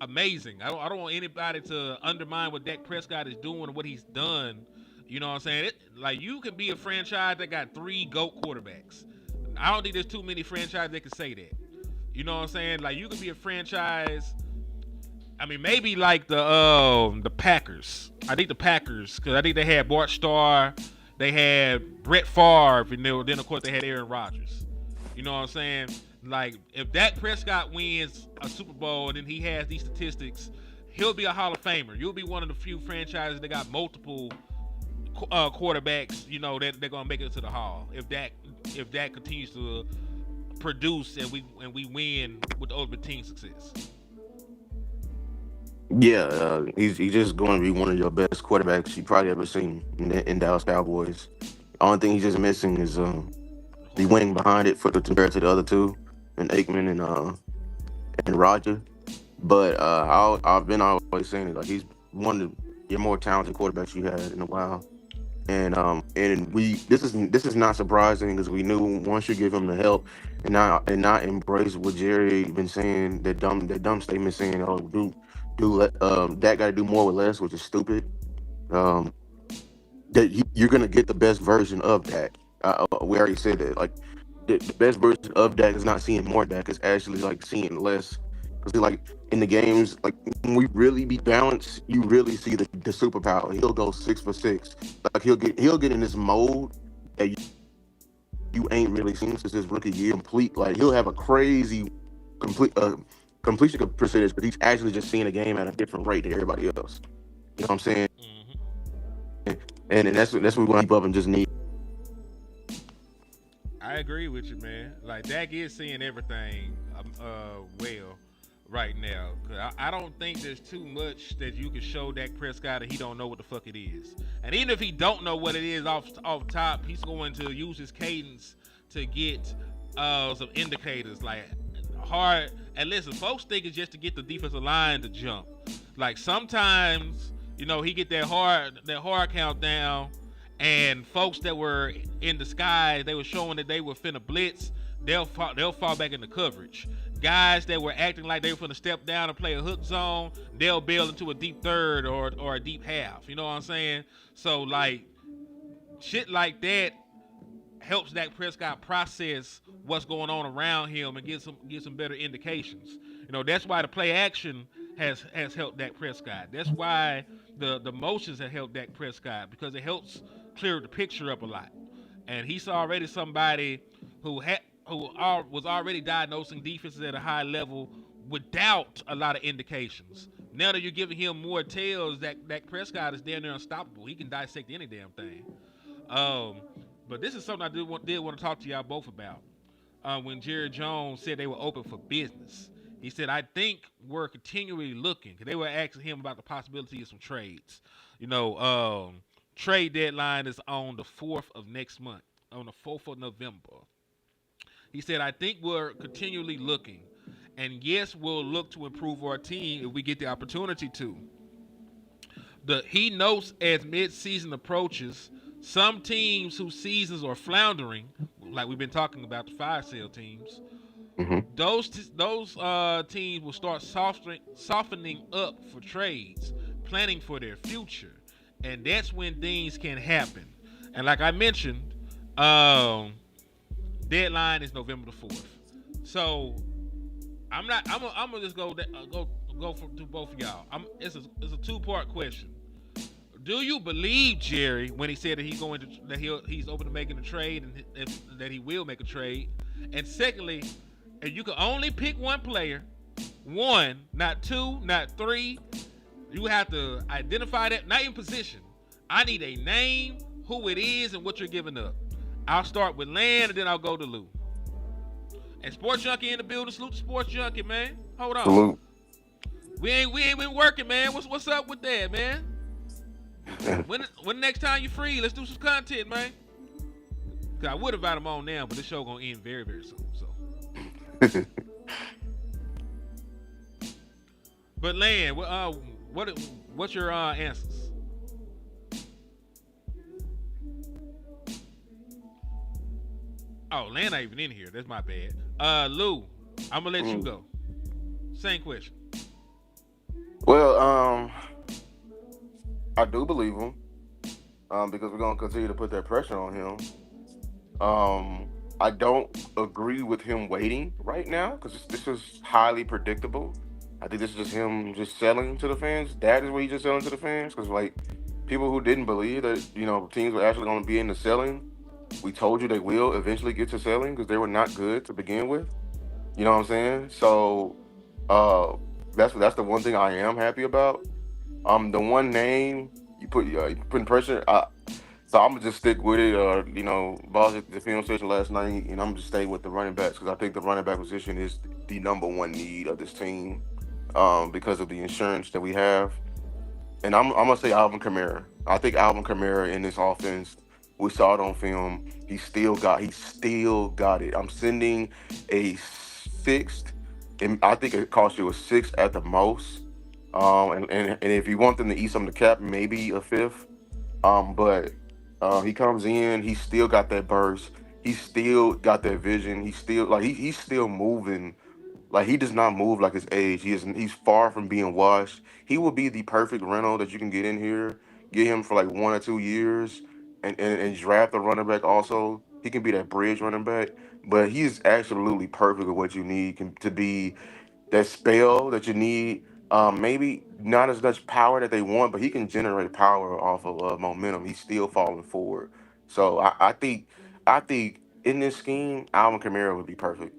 amazing. I don't want anybody to undermine what Dak Prescott is doing and what he's done. You know what I'm saying? Like you can be a franchise that got 3 GOAT quarterbacks. I don't think there's too many franchises that can say that. You know what I'm saying? Like you could be a franchise. I mean, maybe like the Packers. I think the Packers, because I think they had Bart Starr, they had Brett Favre, and then of course they had Aaron Rodgers. You know what I'm saying? Like if Dak Prescott wins a Super Bowl and then he has these statistics, he'll be a Hall of Famer. You'll be one of the few franchises that got multiple quarterbacks. That they're gonna make it to the Hall if Dak continues to produce and we win with the ultimate team success. Yeah, he's just going to be one of your best quarterbacks you probably ever seen in Dallas Cowboys. Only thing he's just missing is the wing behind it for compared to the other two, and Aikman and Roger. But I've been always saying it, like he's one of your more talented quarterbacks you had in a while. And this is not surprising because we knew once you give him the help and not embrace what Jerry been saying, that dumb statement saying, oh, Dak got to do more with less, which is stupid. Um, you're gonna get the best version of Dak. We already said that. Like the best version of Dak is not seeing more Dak; it's actually like seeing less. Because like in the games, like when we really be balanced, you really see the superpower. He'll go 6 for 6. Like he'll get in this mode that you ain't really seen since his rookie year. Like he'll have a crazy complete completion percentage, but he's actually just seeing a game at a different rate than everybody else. You know what I'm saying? Mm-hmm. And that's what we want to keep up and just need. I agree with you, man. Like Dak is seeing everything well right now. 'Cause I don't think there's too much that you can show Dak Prescott that he don't know what the fuck it is. And even if he don't know what it is off top, he's going to use his cadence to get some indicators like hard. And listen, folks think it's just to get the defensive line to jump. Like sometimes, he get that hard count down. And folks that were in the sky, they were showing that they were finna blitz. They'll fall back into coverage. Guys that were acting like they were finna step down and play a hook zone, they'll bail into a deep third or a deep half. You know what I'm saying? So like shit like that helps Dak Prescott process what's going on around him and get some better indications. That's why the play action has helped Dak Prescott. That's why the motions have helped Dak Prescott because it helps clear the picture up a lot. And he's already somebody who was already diagnosing defenses at a high level without a lot of indications. Now that you're giving him more tails, Dak Prescott is damn near unstoppable. He can dissect any damn thing. But this is something I did want to talk to y'all both about. When Jerry Jones said they were open for business, He said, I think we're continually looking. 'Cause they were asking him about the possibility of some trades. You know, trade deadline is on the 4th of next month, on the 4th of November. He said, I think we're continually looking. And yes, we'll look to improve our team if we get the opportunity to. He notes as mid-season approaches, some teams whose seasons are floundering, like we've been talking about the fire sale teams, Hmm. those teams will start softening up for trades, planning for their future, and that's when things can happen. And like I mentioned, deadline is November the 4th. So I'm not. I'm gonna just to both of y'all. It's a two-part question. Do you believe Jerry when he said that he's open to making a trade and that he will make a trade? And secondly, if you could only pick one player, one, not two, not three, you have to identify that, not in position. I need a name, who it is, and what you're giving up. I'll start with Land and then I'll go to Lou. And Sports Junkie in the building. Salute the Sports Junkie, man. Hold on. Salute. We ain't been working, man. What's up with that, man? When the next time you free, let's do some content, man. Cause I would invite him on now, but this show gonna end very, very soon. So, but Land, what's your answers? Oh, Land not even in here. That's my bad. Lou, I'm gonna let you go. Same question. Well, I do believe him, because we're gonna continue to put that pressure on him. I don't agree with him waiting right now because this is highly predictable. I think this is just him just selling to the fans. That is what he's just selling to the fans because like people who didn't believe that teams were actually going to be into selling, we told you they will eventually get to selling because they were not good to begin with. You know what I'm saying? So uh, that's the one thing I am happy about. The one name you putting pressure. So I'm gonna just stick with it. Boss at the film station last night, and I'm just stay with the running backs because I think the running back position is the number one need of this team, because of the insurance that we have. And I'm gonna say Alvin Kamara. I think Alvin Kamara in this offense, we saw it on film. He still got it. I'm sending a sixth, and I think it cost you a sixth at the most. And if you want them to eat some of the cap, maybe a fifth. But he comes in, he still got that burst. He still got that vision. He's still like he's still moving. Like he does not move like his age. He's far from being washed. He will be the perfect rental that you can get in here, get him for like 1 or 2 years, and draft a running back. Also, he can be that bridge running back. But he's absolutely perfect with what you need to be that spell that you need. Maybe not as much power that they want, but he can generate power off of momentum. He's still falling forward. So I think in this scheme, Alvin Kamara would be perfect.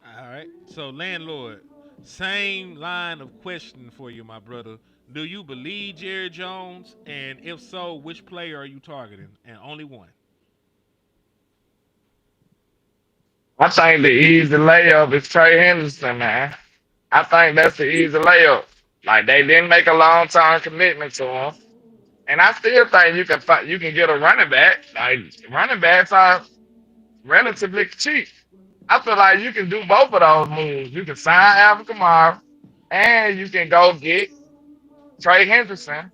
All right. So, landlord, same line of questioning for you, my brother. Do you believe Jerry Jones? And if so, which player are you targeting? And only one. I think the easy layup is Trey Henderson, man. I think that's the easy layup. Like they didn't make a long term commitment to him, and I still think you can get a running back. Like running backs are relatively cheap. I feel like you can do both of those moves. You can sign Alvin Kamara, and you can go get Trey Henderson.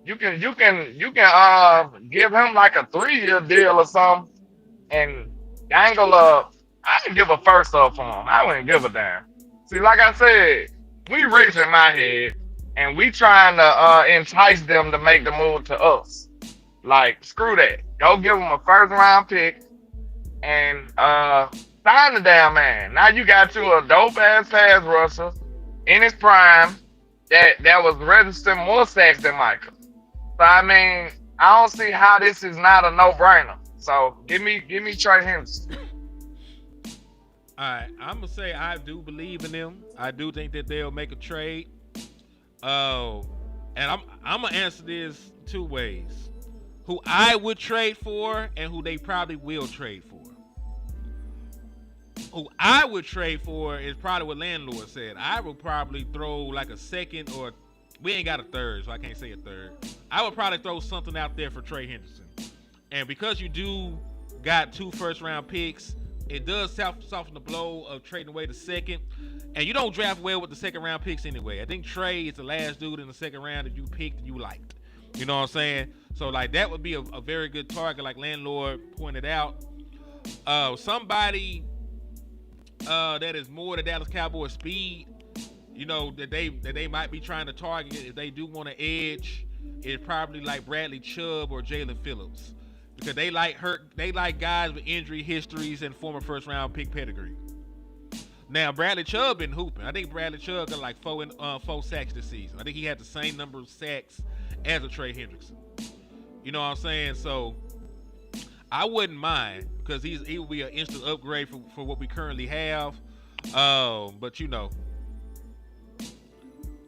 You can give him like a 3 year deal or something and dangle up. I didn't give a first up for him. I wouldn't give a damn. See, like I said, we rich in my head, and we trying to entice them to make the move to us. Like, screw that. Go give them a first round pick and sign the damn man. Now you got you a dope ass pass rusher in his prime that was registering more sacks than Michael. So I mean, I don't see how this is not a no brainer. So give me Trey Henderson. All right. I'm going to say I do believe in them. I do think that they'll make a trade. And I'm going to answer this two ways. Who I would trade for and who they probably will trade for. Who I would trade for is probably what LandLord said. I would probably throw like a second, or we ain't got a third, so I can't say a third. I would probably throw something out there for Trey Henderson. And because you do got 2 first round picks, it does soften the blow of trading away the second. And you don't draft well with the second round picks anyway. I think Trey is the last dude in the second round that you picked and you liked. You know what I'm saying? So like that would be a very good target, like LandLord pointed out. Somebody that is more the Dallas Cowboys speed, you know, that they might be trying to target if they do want to edge, is probably like Bradley Chubb or Jalen Phillips, because they like guys with injury histories and former first round pick pedigree. Now Bradley Chubb been hooping. I think Bradley Chubb got like 4 sacks this season. I think he had the same number of sacks as a Trey Hendrickson. You know what I'm saying? So I wouldn't mind, because he will be an instant upgrade for what we currently have. But you know,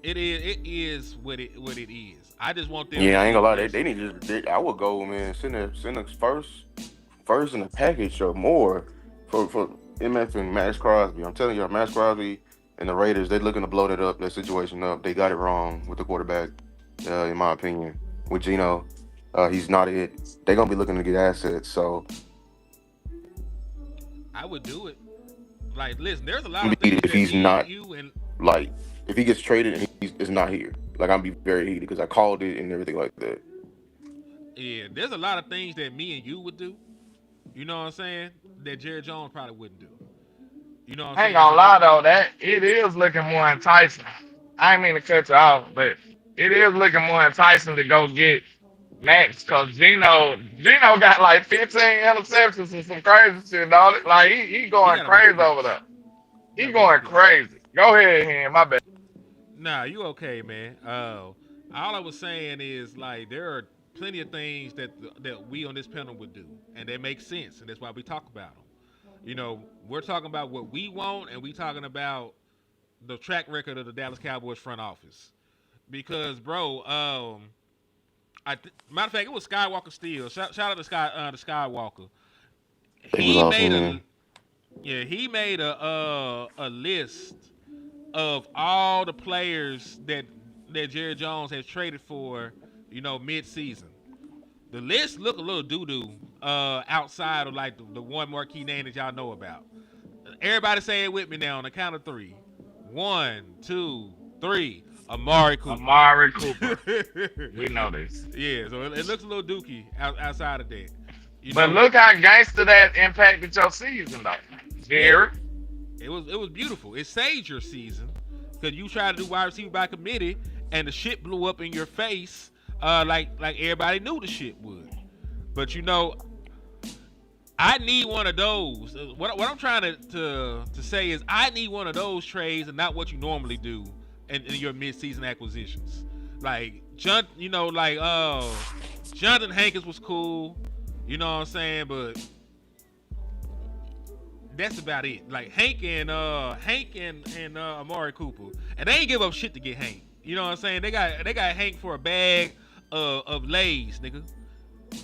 it is what it is. I just want them. Yeah, I ain't gonna lie. They need to just. I would go, man. Send us first in the package or more for MF and Max Crosby. I'm telling you, Max Crosby and the Raiders, they're looking to blow that situation up. They got it wrong with the quarterback, in my opinion. With Geno, he's not it. They're gonna be looking to get assets. So I would do it. Like, listen, there's a lot of things if that he's not you and like if he gets traded and he's not here, like I'm be very heated because I called it and everything like that. yeah, there's a lot of things that me and you would do. You know what I'm saying? That Jerry Jones probably wouldn't do. You know what I'm I ain't saying? gonna So lie though, that it is looking more enticing. I ain't mean to cut you off, but it is looking more enticing to go get Max, because Gino got like 15 interceptions and some crazy shit, dog. Like he you going gotta wait for crazy over this. there. You He gotta wait for going this. crazy. Go ahead, him. My bad. Nah, you okay, man. All I was saying is like there are plenty of things that we on this panel would do, and they make sense, and that's why we talk about them. You know, we're talking about what we want, and we talking about the track record of the Dallas Cowboys front office. Because, bro, matter of fact, it was Skywalker Steel. Shout out to Skywalker. It was He awesome, made man. a list of all the players that Jerry Jones has traded for, you know, mid-season. The list look a little doo-doo outside of like the one marquee name that y'all know about. Everybody say it with me now on the count of 3. 1, 2, 3. Amari Cooper. Amari Cooper. We know this. Yeah, so it looks a little dookie outside of that. You But know, look how gangster that impacted your season, though. yeah, Jerry. it was beautiful. It saved your season because you tried to do wide receiver by committee, and the shit blew up in your face, like everybody knew the shit would. But you know, I need one of those. What I'm trying to say is I need one of those trades, and not what you normally do in your mid-season acquisitions. Like you know, like Jonathan Hankins was cool. You know what I'm saying, but that's about it. Like Hank and Amari Cooper, and they ain't give up shit to get Hank. You know what I'm saying? They got Hank for a bag of Lay's, nigga.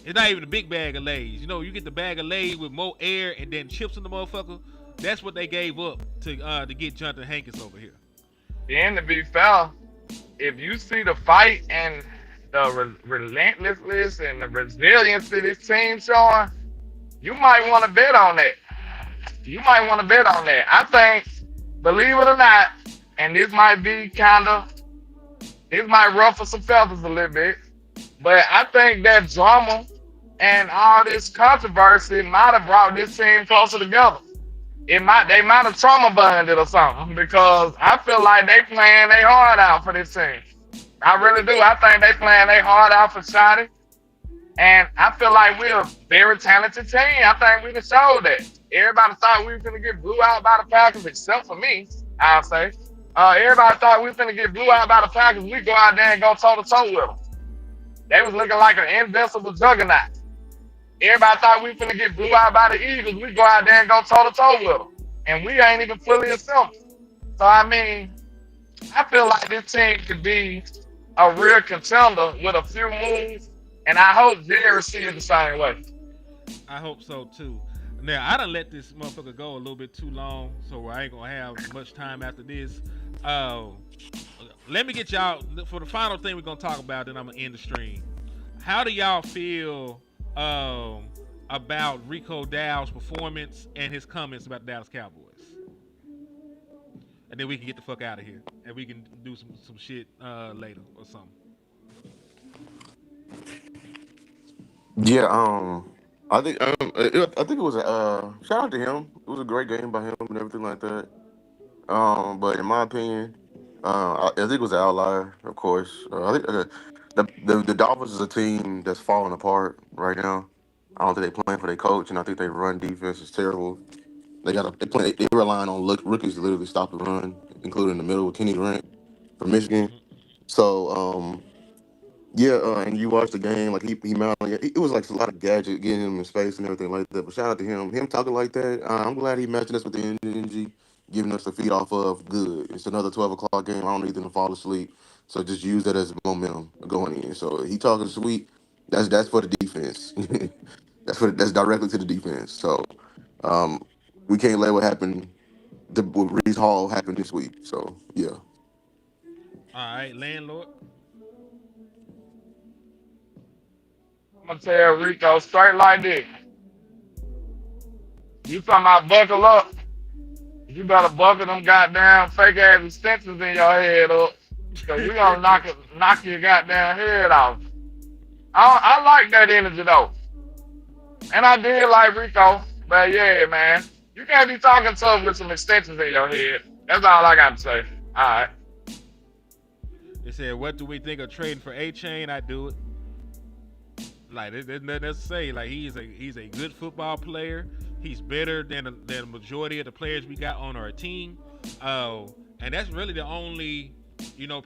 It's not even a big bag of Lay's. You know, you get the bag of Lay's with more air and then chips in the motherfucker. That's what they gave up to get Jonathan Hankins over here. Then to be fair, if you see the fight and the relentlessness and the resilience that this team showing, you might want to bet on that. You might want to bet on that. I think, believe it or not, and this might ruffle some feathers a little bit, but I think that drama and all this controversy might have brought this team closer together. They might have trauma bonded or something, because I feel like they playing their heart out for this team. I really do. I think they playing their heart out for Shotty. And I feel like we're a very talented team. I think we can show that. Everybody thought we were going to get blew out by the Packers, except for me, I'll say. Everybody thought we were going to get blew out by the Packers. We go out there and go toe-to-toe with them. They was looking like an invincible juggernaut. Everybody thought we were going to get blew out by the Eagles. We go out there and go toe-to-toe with them. And we ain't even fully assembled. So, I mean, I feel like this team could be a real contender with a few moves. And I hope Jerry sees it the same way. I hope so too. Now I done let this motherfucker go a little bit too long, so I ain't gonna have much time after this. Uh, Let me get y'all for the final thing we're gonna talk about. Then I'm gonna end the stream. How do y'all feel about Rico Dow's performance and his comments about the Dallas Cowboys? And then we can get the fuck out of here, and we can do some shit later or something. Yeah, I think it was a shout out to him. It was a great game by him and everything like that. But in my opinion, I think it was an outlier, of course. I think the Dolphins is a team that's falling apart right now. I don't think they're playing for their coach, and I think their run defense is terrible. They relying on rookies to literally stop the run, including in the middle with Kenny Grant from Michigan. Mm-hmm. So yeah, and you watch the game, like he mounted. It was like a lot of gadget getting him in space and everything like that. But shout out to him. Him talking like that. I'm glad he matching us with the energy, giving us the feed off of. Good. It's another 12 o'clock game. I don't need them to fall asleep. So just use that as momentum going in. So he talking sweet. That's for the defense. That's directly to the defense. So um, we can't let what happened with Reese Hall happen this week. So yeah. All right, landlord. I'm gonna tell Rico straight like this. You talking about buckle up? You better buckle them goddamn fake ass extensions in your head up, cause we gonna knock your goddamn head off. I like that energy though, and I did like Rico, but yeah, man, you can't be talking tough with some extensions in your head. That's all I got to say. All right. They said, "What do we think of trading for A Chain?" I do it. Like there's nothing else to say. Like he's a good football player. He's better than the majority of the players we got on our team. And that's really the only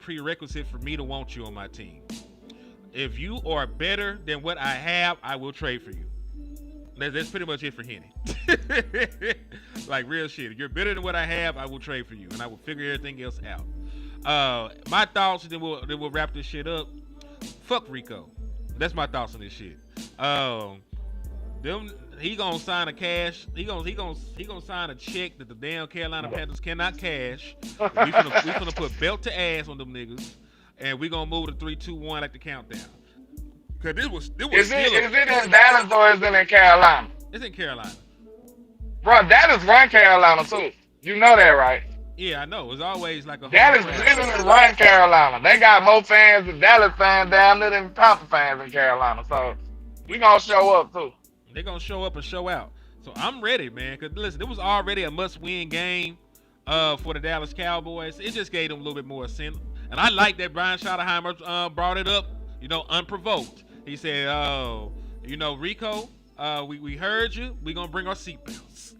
prerequisite for me to want you on my team. If you are better than what I have, I will trade for you. That's pretty much it for Henny. Like real shit. If you're better than what I have, I will trade for you, and I will figure everything else out. My thoughts, and then we'll wrap this shit up. Fuck Rico. That's my thoughts on this shit. He gonna sign a cash. He gonna sign a check that the damn Carolina Panthers cannot cash. We finna put belt to ass on them niggas, and we gonna move to 3, 2, 1 like the countdown. Cause this was Is still it in Dallas or is it in Carolina? It's in Carolina. Bro, Dallas run Carolina too. You know that, right? Yeah, I know. It's always like a Dallas home literally run Carolina. They got more fans than Dallas fans down there than Panther fans in Carolina. So we gonna show up too. They're gonna show up and show out. So I'm ready, man. Cause listen, it was already a must-win game for the Dallas Cowboys. It just gave them a little bit more sense. And I like that Brian Schottenheimer brought it up, unprovoked. He said, "Oh, Rico, we heard you. We gonna bring our seatbelts."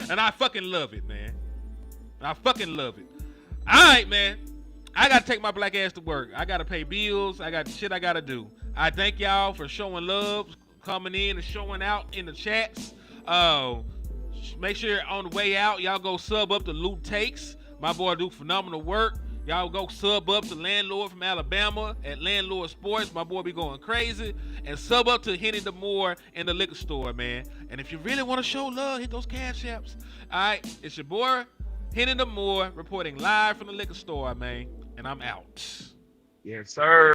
And I fucking love it, man. I fucking love it. All right, man. I gotta take my black ass to work. I gotta pay bills. I got shit I gotta do. I thank y'all for showing love, coming in and showing out in the chats. Make sure on the way out, y'all go sub up to Luke Takes. My boy do phenomenal work. Y'all go sub up to LandLord from Alabama at LandLord Sports. My boy be going crazy. And sub up to Henny the Moore in the liquor store, man. And if you really want to show love, hit those cash apps. All right, it's your boy Henny the Moore reporting live from the liquor store, man. And I'm out. Yes, sir.